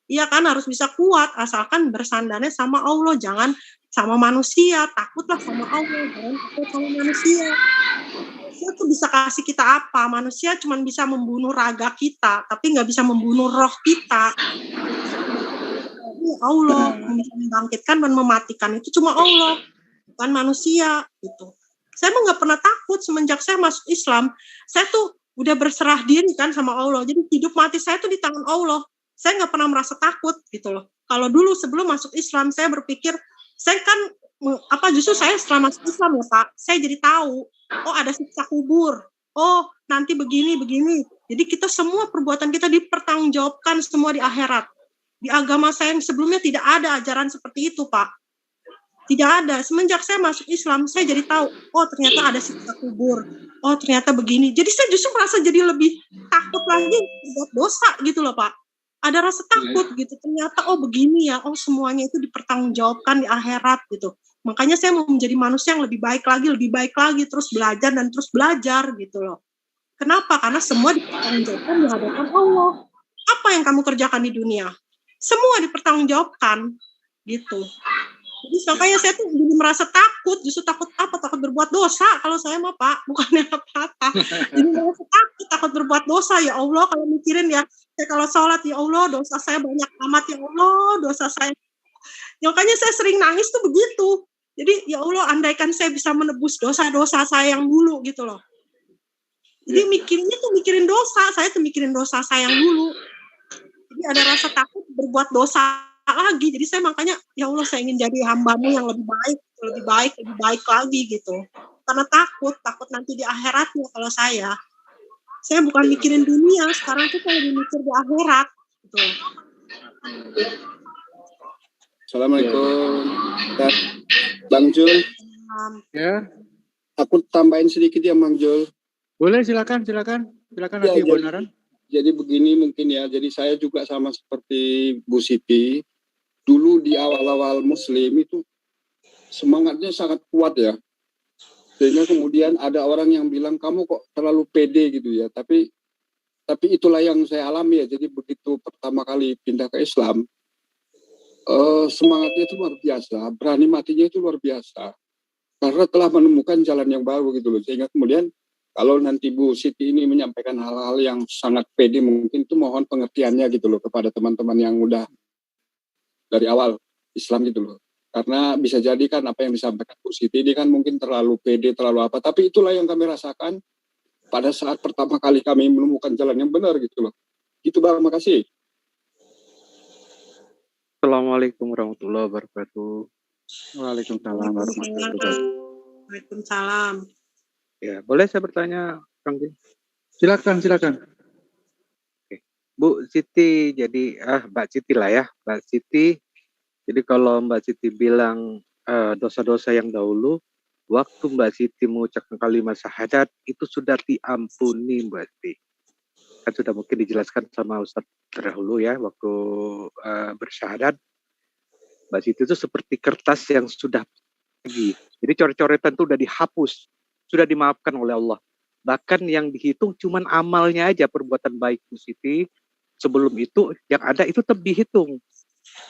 Iya kan, harus bisa kuat, asalkan bersandarnya sama Allah, jangan sama manusia. Takutlah sama Allah, jangan takut sama manusia. Manusia tuh bisa kasih kita apa? Manusia cuma bisa membunuh raga kita, tapi nggak bisa membunuh roh kita. Allah membangkitkan dan mematikan itu cuma Allah, bukan manusia gitu. Saya mah nggak pernah takut semenjak saya masuk Islam. Saya tuh udah berserah diri kan sama Allah. Jadi hidup mati saya tuh di tangan Allah. Saya nggak pernah merasa takut gitu loh. Kalau dulu sebelum masuk Islam saya berpikir, saya kan justru saya setelah masuk Islam ya Pak, saya jadi tahu, oh ada siksa kubur, oh nanti begini. Jadi kita semua perbuatan kita dipertanggungjawabkan semua di akhirat. Di agama saya yang sebelumnya tidak ada ajaran seperti itu Pak. Tidak ada. Semenjak saya masuk Islam, saya jadi tahu, oh ternyata ada siksa kubur, oh ternyata begini. Jadi saya justru merasa jadi lebih takut lagi buat dosa gitu loh Pak. Ada rasa takut gitu, ternyata oh begini ya, oh semuanya itu dipertanggungjawabkan di akhirat gitu. Makanya saya mau menjadi manusia yang lebih baik lagi, terus belajar dan terus belajar gitu loh. Kenapa? Karena semua dipertanggungjawabkan di hadapan Allah. Apa yang kamu kerjakan di dunia? Semua dipertanggungjawabkan gitu. Jadi makanya saya tuh jadi merasa takut, justru takut apa? Takut berbuat dosa kalau saya mah Pak, bukannya apa-apa. Jadi merasa takut berbuat dosa ya Allah, kalau mikirin ya, saya kalau sholat ya Allah, dosa saya banyak amat ya Allah, dosa saya. Ya, makanya saya sering nangis tuh begitu. Jadi ya Allah, andaikan saya bisa menebus dosa-dosa saya yang dulu gitu loh. Jadi mikirin dosa, saya tuh mikirin dosa saya yang dulu. Jadi ada rasa takut berbuat dosa lagi. Jadi saya makanya ya Allah saya ingin jadi hamba-Mu yang lebih baik lagi gitu. Karena takut nanti di akhiratnya kalau saya bukan mikirin dunia, sekarang tuh saya mikir di akhirat gitu. Assalamualaikum. Bang Jul. Ya. Aku tambahin sedikit ya Bang Jul. Boleh silakan nanti kebenaran. Jadi begini mungkin ya, jadi saya juga sama seperti Bu Siti, dulu di awal-awal Muslim itu semangatnya sangat kuat ya, sehingga kemudian ada orang yang bilang kamu kok terlalu pede gitu ya, tapi itulah yang saya alami ya. Jadi begitu pertama kali pindah ke Islam, semangatnya itu luar biasa, berani matinya itu luar biasa, karena telah menemukan jalan yang baru gitu loh, sehingga kemudian kalau nanti Bu Siti ini menyampaikan hal-hal yang sangat pede, mungkin itu mohon pengertiannya gitu loh kepada teman-teman yang udah dari awal Islam gitu loh. Karena bisa jadi kan apa yang disampaikan Bu Siti ini kan mungkin terlalu pede, terlalu apa. Tapi itulah yang kami rasakan pada saat pertama kali kami menemukan jalan yang benar gitu loh. Gitu Bang, makasih. Assalamualaikum warahmatullahi wabarakatuh. Waalaikumsalam warahmatullahi wabarakatuh. Waalaikumsalam. Ya, boleh saya bertanya, Kang Jin? Silakan. Oke. Bu Bu Siti, jadi Mbak Siti lah ya, Mbak Siti. Jadi kalau Mbak Siti bilang dosa-dosa yang dahulu, waktu Mbak Siti mengucapkan kalimat syahadat itu sudah diampuni Mbak Siti. Kan sudah mungkin dijelaskan sama Ustadz terdahulu ya, waktu bersyahadat, Mbak Siti itu seperti kertas yang sudah pergi. Jadi coret-coretan itu sudah dihapus, sudah dimaafkan oleh Allah. Bahkan yang dihitung cuman amalnya aja, perbuatan baik Bu Siti. Sebelum itu yang ada itu tetap dihitung.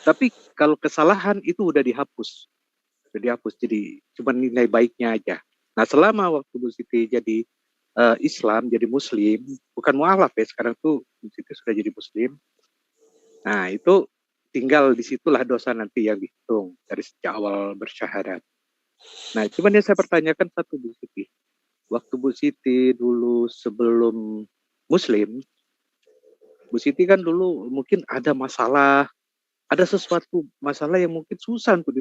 Tapi kalau kesalahan itu udah dihapus. Sudah dihapus, jadi cuma nilai baiknya aja. Nah selama waktu Bu Siti jadi Islam, jadi Muslim, bukan mualaf ya, sekarang tuh Bu Siti sudah jadi Muslim. Nah itu tinggal disitulah dosa nanti yang dihitung dari sejak awal bersyahadat. Nah cuman yang saya pertanyakan satu Bu Siti. Waktu Bu Siti dulu sebelum Muslim, Bu Siti kan dulu mungkin ada masalah, ada sesuatu masalah yang mungkin susah untuk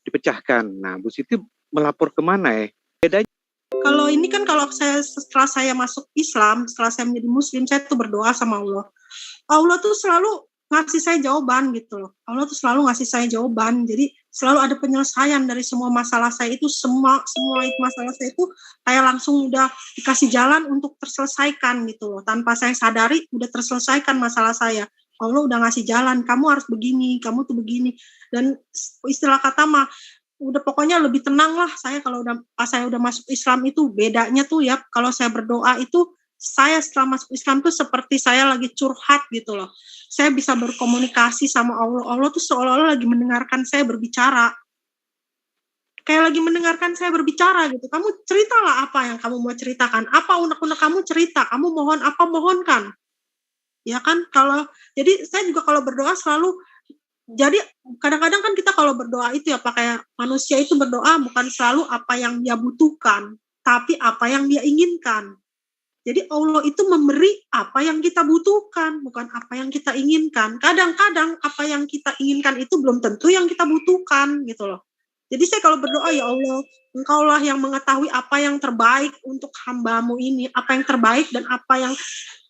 dipecahkan. Nah, Bu Siti melapor kemana ya? Bedanya. Kalau ini kan setelah saya masuk Islam, setelah saya menjadi Muslim, saya tuh berdoa sama Allah. Allah tuh selalu ngasih saya jawaban gitu loh. Allah tuh selalu ngasih saya jawaban. Jadi selalu ada penyelesaian dari semua masalah saya itu, semua masalah saya itu kayak langsung udah dikasih jalan untuk terselesaikan gitu loh. Tanpa saya sadari udah terselesaikan masalah saya. Allah udah ngasih jalan, kamu harus begini, kamu tuh begini. Dan istilah kata mah udah pokoknya lebih tenang lah saya kalau pas saya udah masuk Islam itu. Bedanya tuh ya kalau saya berdoa itu, saya setelah masuk Islam tuh seperti saya lagi curhat gitu loh. Saya bisa berkomunikasi sama Allah. Allah tuh seolah-olah lagi mendengarkan saya berbicara. Kayak lagi mendengarkan saya berbicara gitu. Kamu ceritalah apa yang kamu mau ceritakan. Apa unek-unek kamu cerita. Kamu mohon apa, mohonkan. Ya kan? Jadi saya juga kalau berdoa selalu, jadi kadang-kadang kan kita kalau berdoa itu ya pakai manusia itu berdoa bukan selalu apa yang dia butuhkan, tapi apa yang dia inginkan. Jadi Allah itu memberi apa yang kita butuhkan, bukan apa yang kita inginkan. Kadang-kadang apa yang kita inginkan itu belum tentu yang kita butuhkan gitu loh. Jadi saya kalau berdoa, ya Allah, Engkaulah yang mengetahui apa yang terbaik untuk hamba-Mu ini, apa yang terbaik dan apa yang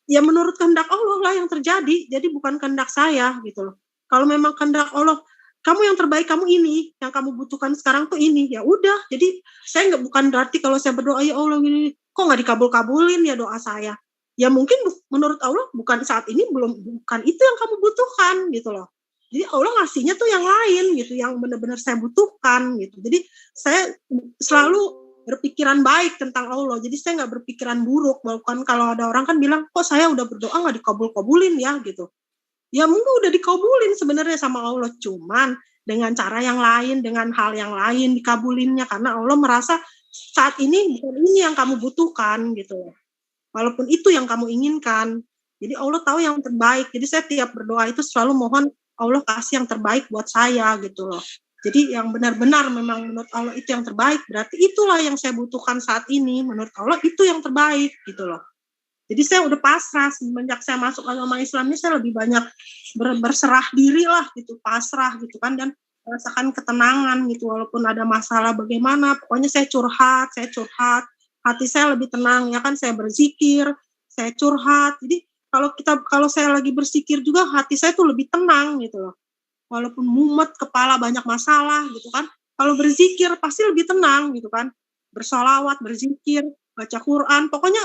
ya menurut kehendak Allah lah yang terjadi. Jadi bukan kehendak saya gitu loh. Kalau memang kehendak Allah, kamu yang terbaik kamu ini, yang kamu butuhkan sekarang tuh ini, ya udah. Jadi saya bukan berarti kalau saya berdoa ya Allah ini kok nggak dikabul-kabulin ya doa saya. Ya mungkin menurut Allah bukan saat ini, bukan itu yang kamu butuhkan gitu loh. Jadi Allah ngasihnya tuh yang lain gitu, yang benar-benar saya butuhkan gitu. Jadi saya selalu berpikiran baik tentang Allah. Jadi saya nggak berpikiran buruk. Bahkan kalau ada orang kan bilang, kok saya udah berdoa nggak dikabul-kabulin ya gitu. Ya mungkin udah dikabulin sebenarnya sama Allah, cuman dengan cara yang lain, dengan hal yang lain dikabulinnya, karena Allah merasa saat ini bukan ini yang kamu butuhkan gitu. Walaupun itu yang kamu inginkan. Jadi Allah tahu yang terbaik. Jadi saya tiap berdoa itu selalu mohon Allah kasih yang terbaik buat saya gitu loh. Jadi yang benar-benar memang menurut Allah itu yang terbaik, berarti itulah yang saya butuhkan saat ini. Menurut Allah itu yang terbaik gitu loh. Jadi saya udah pasrah semenjak saya masuk agama Islam ini, saya lebih banyak berserah diri lah gitu, pasrah gitu kan, dan merasakan ketenangan gitu walaupun ada masalah bagaimana, pokoknya saya curhat, hati saya lebih tenang ya kan, saya berzikir, saya curhat. Jadi kalau saya lagi berzikir juga hati saya tuh lebih tenang gitu loh. Walaupun mumet kepala banyak masalah gitu kan, kalau berzikir pasti lebih tenang gitu kan. Bersolawat, berzikir, baca Quran, pokoknya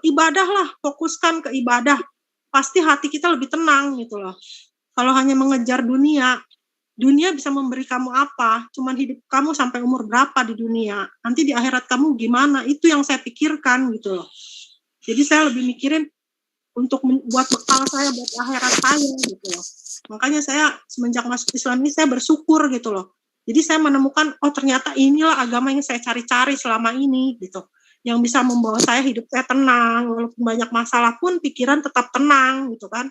ibadah lah, fokuskan ke ibadah, pasti hati kita lebih tenang gitu loh. Kalau hanya mengejar dunia bisa memberi kamu apa? Cuman hidup kamu sampai umur berapa di dunia? Nanti di akhirat kamu gimana? Itu yang saya pikirkan gitu loh. Jadi saya lebih mikirin untuk buat bekal saya buat akhirat saya gitu loh. Makanya saya semenjak masuk Islam ini saya bersyukur gitu loh. Jadi saya menemukan, oh ternyata inilah agama yang saya cari-cari selama ini gitu. Yang bisa membawa saya hidup saya tenang, walaupun banyak masalah pun pikiran tetap tenang gitu kan.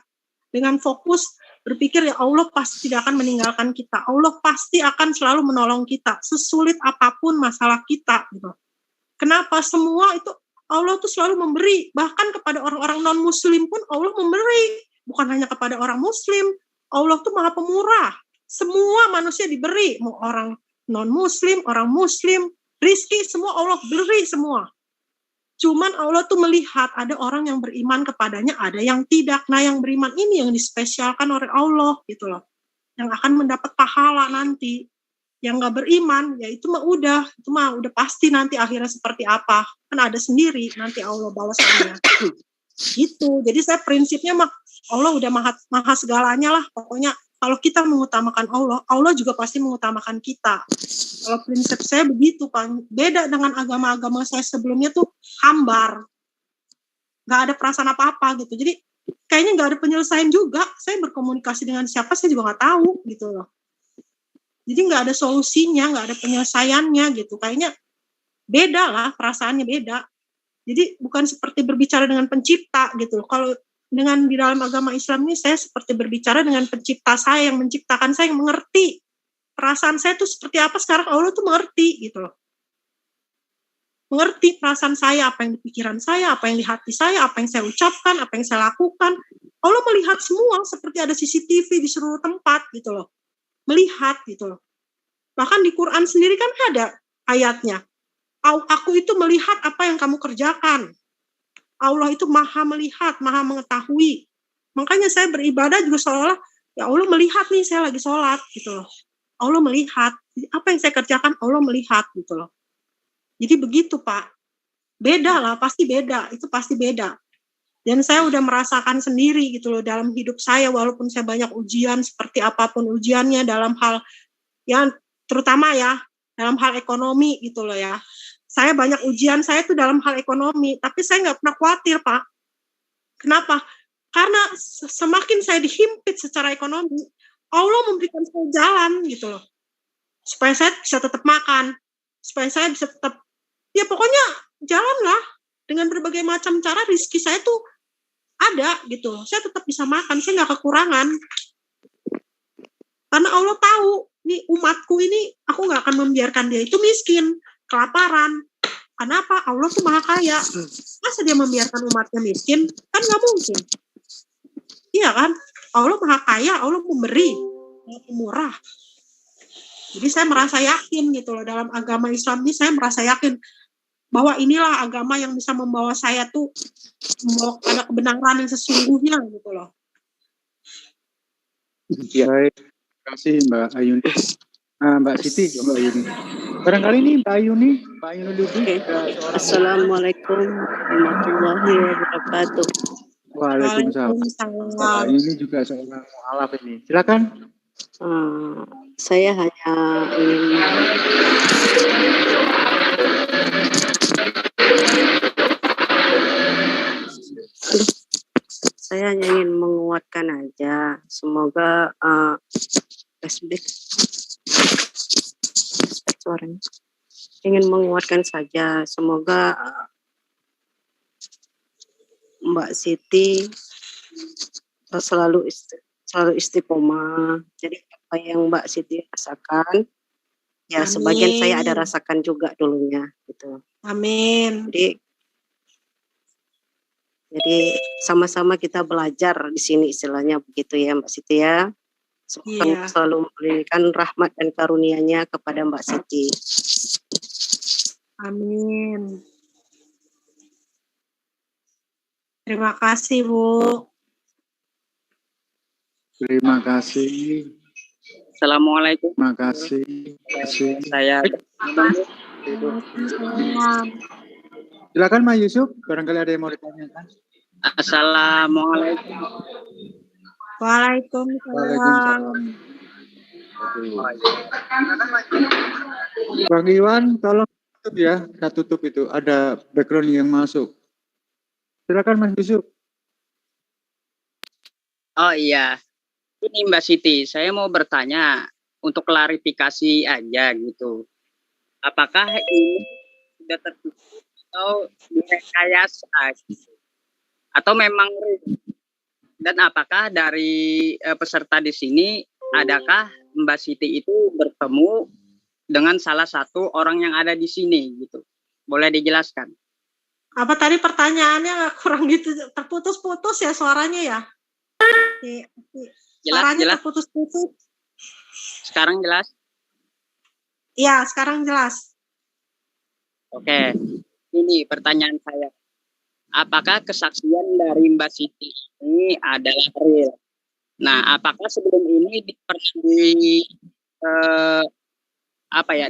Dengan fokus berpikir ya Allah pasti tidak akan meninggalkan kita. Allah pasti akan selalu menolong kita sesulit apapun masalah kita gitu. Kenapa? Semua itu Allah tuh selalu memberi, bahkan kepada orang-orang non-muslim pun Allah memberi. Bukan hanya kepada orang muslim. Allah tuh Maha Pemurah. Semua manusia diberi, mau orang non-muslim, orang muslim, rizki semua Allah beri semua. Cuman Allah tuh melihat ada orang yang beriman kepadanya, ada yang tidak. Nah, yang beriman ini yang dispesialkan oleh Allah gitu loh. Yang akan mendapat pahala nanti. Yang nggak beriman, ya itu mah udah pasti nanti akhirnya seperti apa. Kan ada sendiri nanti Allah balasannya. Gitu. Jadi saya prinsipnya mah Allah udah maha segalanya lah. Pokoknya kalau kita mengutamakan Allah, Allah juga pasti mengutamakan kita. Kalau prinsip saya begitu, Pak. Beda dengan agama-agama saya sebelumnya tuh hambar. Nggak ada perasaan apa-apa gitu. Jadi kayaknya nggak ada penyelesaian juga. Saya berkomunikasi dengan siapa, saya juga nggak tahu gitu loh. Jadi nggak ada solusinya, nggak ada penyelesaiannya gitu. Kayaknya beda lah, perasaannya beda. Jadi bukan seperti berbicara dengan pencipta gitu loh. Kalau dengan di dalam agama Islam ini saya seperti berbicara dengan pencipta saya yang menciptakan saya, yang mengerti perasaan saya tuh seperti apa sekarang. Allah tuh mengerti gitu loh, mengerti perasaan saya, apa yang di pikiran saya, apa yang di hati saya, apa yang saya ucapkan, apa yang saya lakukan. Allah melihat semua seperti ada CCTV di seluruh tempat gitu loh, melihat gitu loh. Bahkan di Quran sendiri kan ada ayatnya, aku itu melihat apa yang kamu kerjakan. Allah itu maha melihat, maha mengetahui. Makanya saya beribadah juga seolah-olah, ya Allah melihat nih saya lagi sholat gitu loh. Allah melihat, apa yang saya kerjakan Allah melihat gitu loh. Jadi begitu Pak. Beda lah, pasti beda, itu pasti beda. Dan saya udah merasakan sendiri gitu loh dalam hidup saya, walaupun saya banyak ujian, seperti apapun ujiannya dalam hal, ya terutama ya, dalam hal ekonomi gitu loh ya. Saya banyak ujian saya tuh dalam hal ekonomi, tapi saya nggak pernah khawatir Pak. Kenapa? Karena semakin saya dihimpit secara ekonomi, Allah memberikan saya jalan gitu loh, supaya saya bisa tetap makan, supaya saya bisa tetap, ya pokoknya jalanlah dengan berbagai macam cara. Rezeki saya tuh ada gitu, saya tetap bisa makan, saya nggak kekurangan. Karena Allah tahu, nih umatku ini aku nggak akan membiarkan dia itu miskin, kelaparan. Kenapa? Allah tuh maha kaya. Masa dia membiarkan umatnya miskin? Kan nggak mungkin. Iya kan? Allah maha kaya, Allah memberi, murah. Jadi saya merasa yakin gitu loh, dalam agama Islam ini saya merasa yakin bahwa inilah agama yang bisa membawa saya tuh membawa pada kebenaran yang sesungguhnya gitu loh. Baik, terima kasih Mbak Ayuni. Mbak Siti, Mbak Ayuni. Barangkali ini Mbak Ayuni Lubis. Assalamualaikum warahmatullahi wabarakatuh. Waalaikumsalam. Mbak Ayuni juga seorang mu'alaf ini. Silakan. Saya hanya ingin menguatkan aja. Semoga suaranya. Ingin menguatkan saja. Semoga Mbak Siti selalu istiqomah. Jadi apa yang Mbak Siti rasakan, ya amin. Sebagian saya ada rasakan juga dulunya gitu. Amin. Jadi sama-sama kita belajar di sini istilahnya begitu ya Mbak Siti ya. Semoga selalu memberikan rahmat dan karunia-Nya kepada Mbak Siti. Amin. Terima kasih Bu. Terima kasih. Assalamualaikum. Terima kasih. Saya. Silakan Mas Yusuf, barangkali ada yang mau ditanyakan. Assalamualaikum. Waalaikumsalam. Bang Iwan, tolong tutup ya, saya tutup itu. Ada background yang masuk. Silakan Mas Yusuf. Oh iya, ini Mbak Siti, saya mau bertanya untuk klarifikasi aja gitu. Apakah ini sudah tertutup atau direkayasa atau memang, dan apakah dari peserta di sini adakah Mbak Siti itu bertemu dengan salah satu orang yang ada di sini gitu? Boleh dijelaskan? Apa tadi pertanyaannya kurang gitu, terputus-putus ya suaranya ya? Suaranya terputus-putus. Sekarang jelas? Iya, sekarang jelas. Oke. Ini pertanyaan saya. Apakah kesaksian dari Mbak Siti ini adalah real? Nah, apakah sebelum ini pernah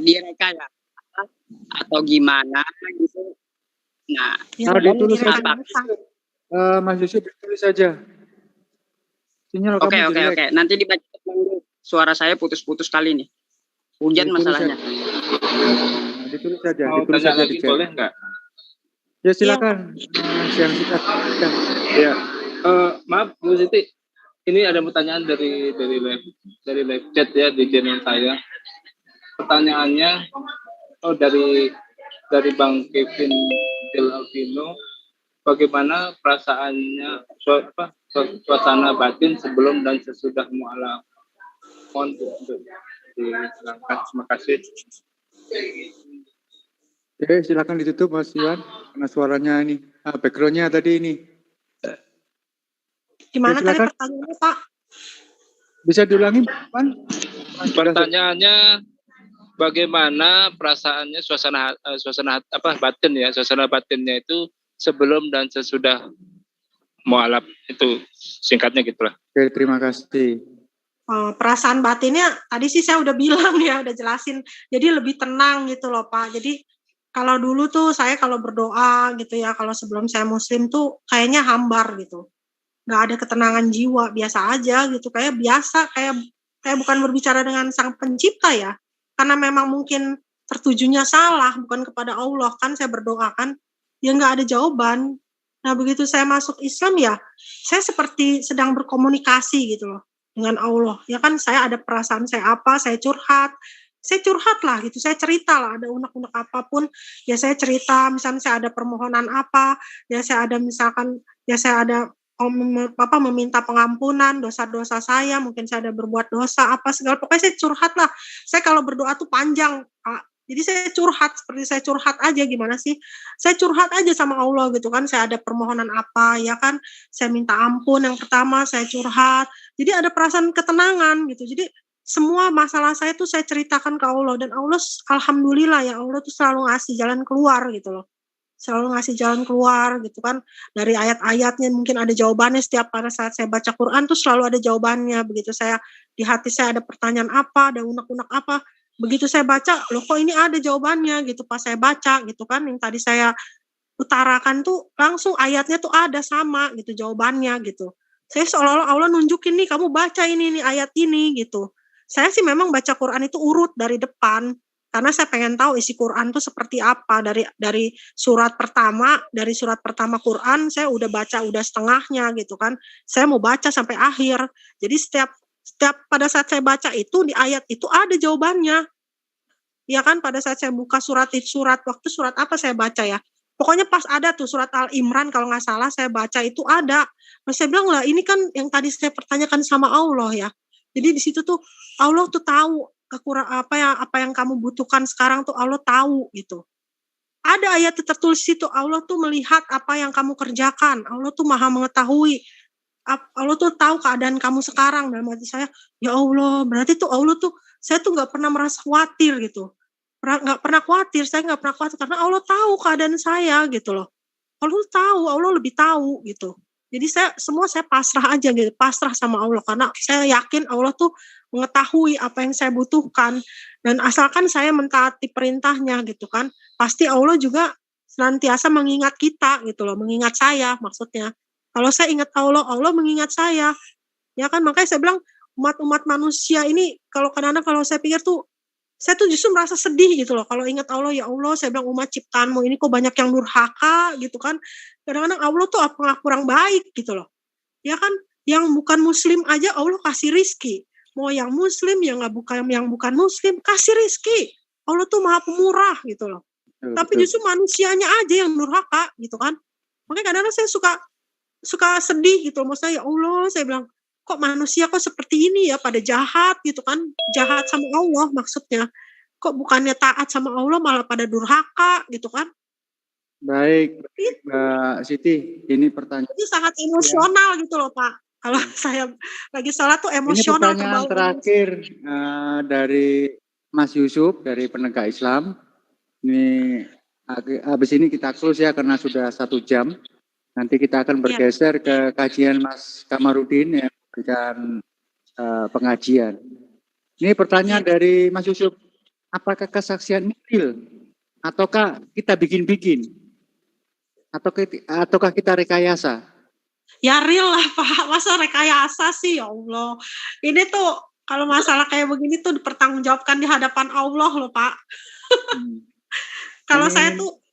direka ya? Atau gimana gitu? Nah, ditulis saja. apakah Mas Yusuf ditulis saja. Sinyal Oke, kamu jelek. oke. Nanti dibaca dulu. Suara saya putus-putus kali nih. Hujan Ditulis masalahnya. Nah, ditulis saja. Mau Ditulis tanya saja lagi di chat. boleh nggak? Ya silakan. Yang singkat. Ya, maaf Bu Siti, ini ada pertanyaan dari live chat ya di channel saya. Pertanyaannya dari Bang Kevin Del Alvino, bagaimana perasaannya suasana batin sebelum dan sesudah mualaf? Mohon untuk disilakan. Terima kasih. Oke, silakan ditutup Mas Iwan karena suaranya ini backgroundnya tadi ini. Gimana tadi silakan. pertanyaannya, Pak? Bisa diulangi, Pak? Pertanyaannya bagaimana perasaannya suasana batinnya itu sebelum dan sesudah mualaf, itu singkatnya gitulah. Oke, terima kasih. Perasaan batinnya tadi sih saya udah bilang ya, udah jelasin. Jadi lebih tenang gitu loh Pak. Jadi kalau dulu tuh saya kalau berdoa gitu ya, kalau sebelum saya muslim tuh kayaknya hambar gitu. Nggak ada ketenangan jiwa, biasa aja gitu. Kayak biasa, kayak bukan berbicara dengan sang pencipta ya. Karena memang mungkin tertujunya salah, bukan kepada Allah. Kan saya berdoa kan, ya nggak ada jawaban. Nah begitu saya masuk Islam ya, saya seperti sedang berkomunikasi gitu loh dengan Allah. Ya kan saya ada perasaan saya apa, saya curhat lah gitu, saya cerita lah, ada unek-unek apapun, ya saya cerita, misalnya saya ada permohonan apa, ya saya ada misalkan, ya saya ada meminta pengampunan dosa-dosa saya, mungkin saya ada berbuat dosa apa segala, pokoknya saya curhat lah. Saya kalau berdoa tuh panjang, Pak. Jadi saya curhat, seperti saya curhat aja, gimana sih? Saya curhat aja sama Allah gitu kan, saya ada permohonan apa, ya kan, saya minta ampun yang pertama, saya curhat. Jadi ada perasaan ketenangan gitu. Jadi semua masalah saya tuh saya ceritakan ke Allah, dan Allah alhamdulillah ya, Allah tuh selalu ngasih jalan keluar gitu loh. Selalu ngasih jalan keluar gitu kan, dari ayat-ayatnya mungkin ada jawabannya. Setiap pada saat saya baca Quran tuh selalu ada jawabannya. Begitu saya di hati saya ada pertanyaan apa, ada unek-unek apa, begitu saya baca, loh kok ini ada jawabannya gitu. Pas saya baca gitu kan, yang tadi saya utarakan tuh langsung ayatnya tuh ada sama gitu jawabannya gitu. Saya seolah-olah Allah nunjukin nih, kamu baca ini nih ayat ini gitu. Saya sih memang baca Quran itu urut dari depan, karena saya pengen tahu isi Quran itu seperti apa. Dari surat pertama Quran saya udah baca udah setengahnya gitu kan. Saya mau baca sampai akhir. Jadi setiap pada saat saya baca itu di ayat itu ada jawabannya. Ya kan, pada saat saya buka surat apa saya baca ya. Pokoknya pas ada tuh surat Al-Imran kalau nggak salah saya baca itu ada. Terus saya bilang lah, ini kan yang tadi saya pertanyakan sama Allah ya. Jadi di situ tuh Allah tuh tahu apa yang kamu butuhkan sekarang tuh Allah tahu gitu. Ada ayat tertulis situ, Allah tuh melihat apa yang kamu kerjakan. Allah tuh maha mengetahui. Allah tuh tahu keadaan kamu sekarang. Dalam hati saya, ya Allah, berarti tuh Allah tuh, saya tuh nggak pernah merasa khawatir gitu. Nggak pernah khawatir, saya nggak pernah khawatir karena Allah tahu keadaan saya gitu loh. Allah tahu, Allah lebih tahu gitu. Jadi saya pasrah aja gitu, pasrah sama Allah, karena saya yakin Allah tuh mengetahui apa yang saya butuhkan, dan asalkan saya mentaati perintahnya gitu kan, pasti Allah juga senantiasa mengingat kita gitu loh, mengingat saya maksudnya. Kalau saya ingat Allah, Allah mengingat saya. Ya kan, makanya saya bilang umat manusia ini kalau kadang-kadang kalau saya pikir tuh, saya tuh justru merasa sedih gitu loh kalau ingat Allah. Ya Allah, saya bilang umat ciptaanmu ini kok banyak yang durhaka gitu kan. Kadang-kadang Allah tuh apa kurang baik gitu loh. Ya kan, yang bukan muslim aja Allah kasih rizki. Mau yang muslim, yang bukan muslim, kasih rizki. Allah tuh maha pemurah gitu loh. Tapi justru manusianya aja yang durhaka gitu kan. Makanya kadang-kadang saya suka sedih gitu. Maksudnya ya Allah, saya bilang, kok manusia kok seperti ini ya, pada jahat gitu kan, jahat sama Allah maksudnya. Kok bukannya taat sama Allah malah pada durhaka gitu kan. Baik, Mbak Siti, ini pertanyaan. Ini sangat emosional gitu loh Pak. Kalau saya lagi sholat tuh emosional. Ini pertanyaan terakhir dari Mas Yusuf dari Penegak Islam. Ini Habis ini kita close ya karena sudah 1 jam. Nanti kita akan bergeser ke kajian Mas Kamarudin yang memberikan pengajian. Ini pertanyaan dari Mas Yusuf. Apakah kesaksian ini real? Ataukah kita bikin-bikin? Ataukah kita rekayasa? Ya real lah Pak, masa rekayasa sih ya Allah. Ini tuh kalau masalah kayak begini tuh dipertanggungjawabkan di hadapan Allah loh Pak. Kalau saya tuh,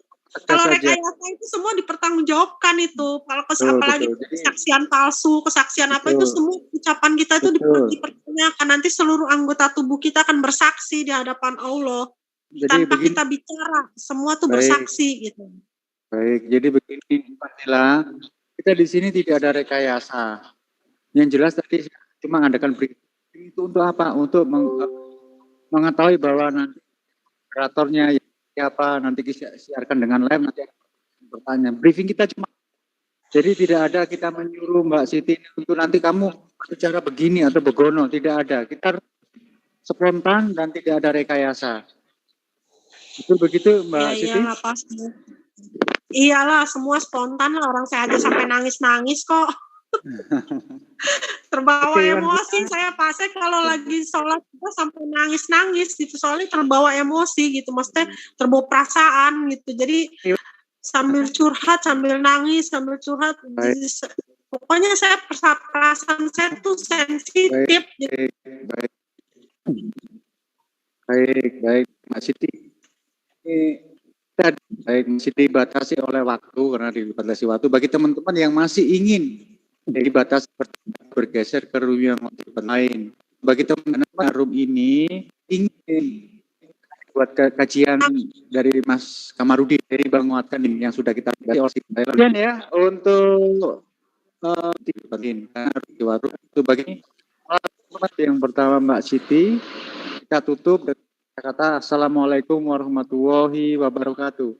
kalau rekayasa itu semua dipertanggungjawabkan itu. Kalau apalagi kesaksian palsu, kesaksian apa itu semua ucapan kita itu dipertanyakan. Nanti seluruh anggota tubuh kita akan bersaksi di hadapan Allah. Jadi tanpa kita bicara, semua tuh bersaksi gitu. Baik, jadi begini Pak Nila, kita di sini tidak ada rekayasa. Yang jelas tadi cuma mengadakan briefing itu untuk apa? Untuk mengetahui bahwa nanti operatornya siapa, nanti siarkan dengan live, nanti bertanya. Briefing kita cuma, jadi tidak ada kita menyuruh Mbak Siti untuk nanti kamu bicara begini atau begono, tidak ada. Kita spontan dan tidak ada rekayasa. Betul begitu Mbak Siti? Iyalah pasti. Iyalah, semua spontan lah. Orang saya aja sampai nangis-nangis kok. Terbawa emosi saya pasnya kalau lagi sholat juga sampai nangis-nangis gitu, soalnya terbawa emosi gitu, maksudnya terbawa perasaan gitu, jadi sambil curhat sambil nangis sambil curhat, jadi, pokoknya saya perasaan saya tuh sensitif gitu. Baik Mbak Siti, baik masih dibatasi oleh waktu, karena dibatasi waktu. Bagi teman-teman yang masih ingin dibatasi bergeser ke room yang lain, bagi teman-teman room ini ingin buat kajian dari Mas Kamarudin, dari menguatkan yang sudah kita kemudian ya untuk itu bagi yang pertama Mbak Siti, kita tutup dengan kata Assalamualaikum warahmatullahi wabarakatuh.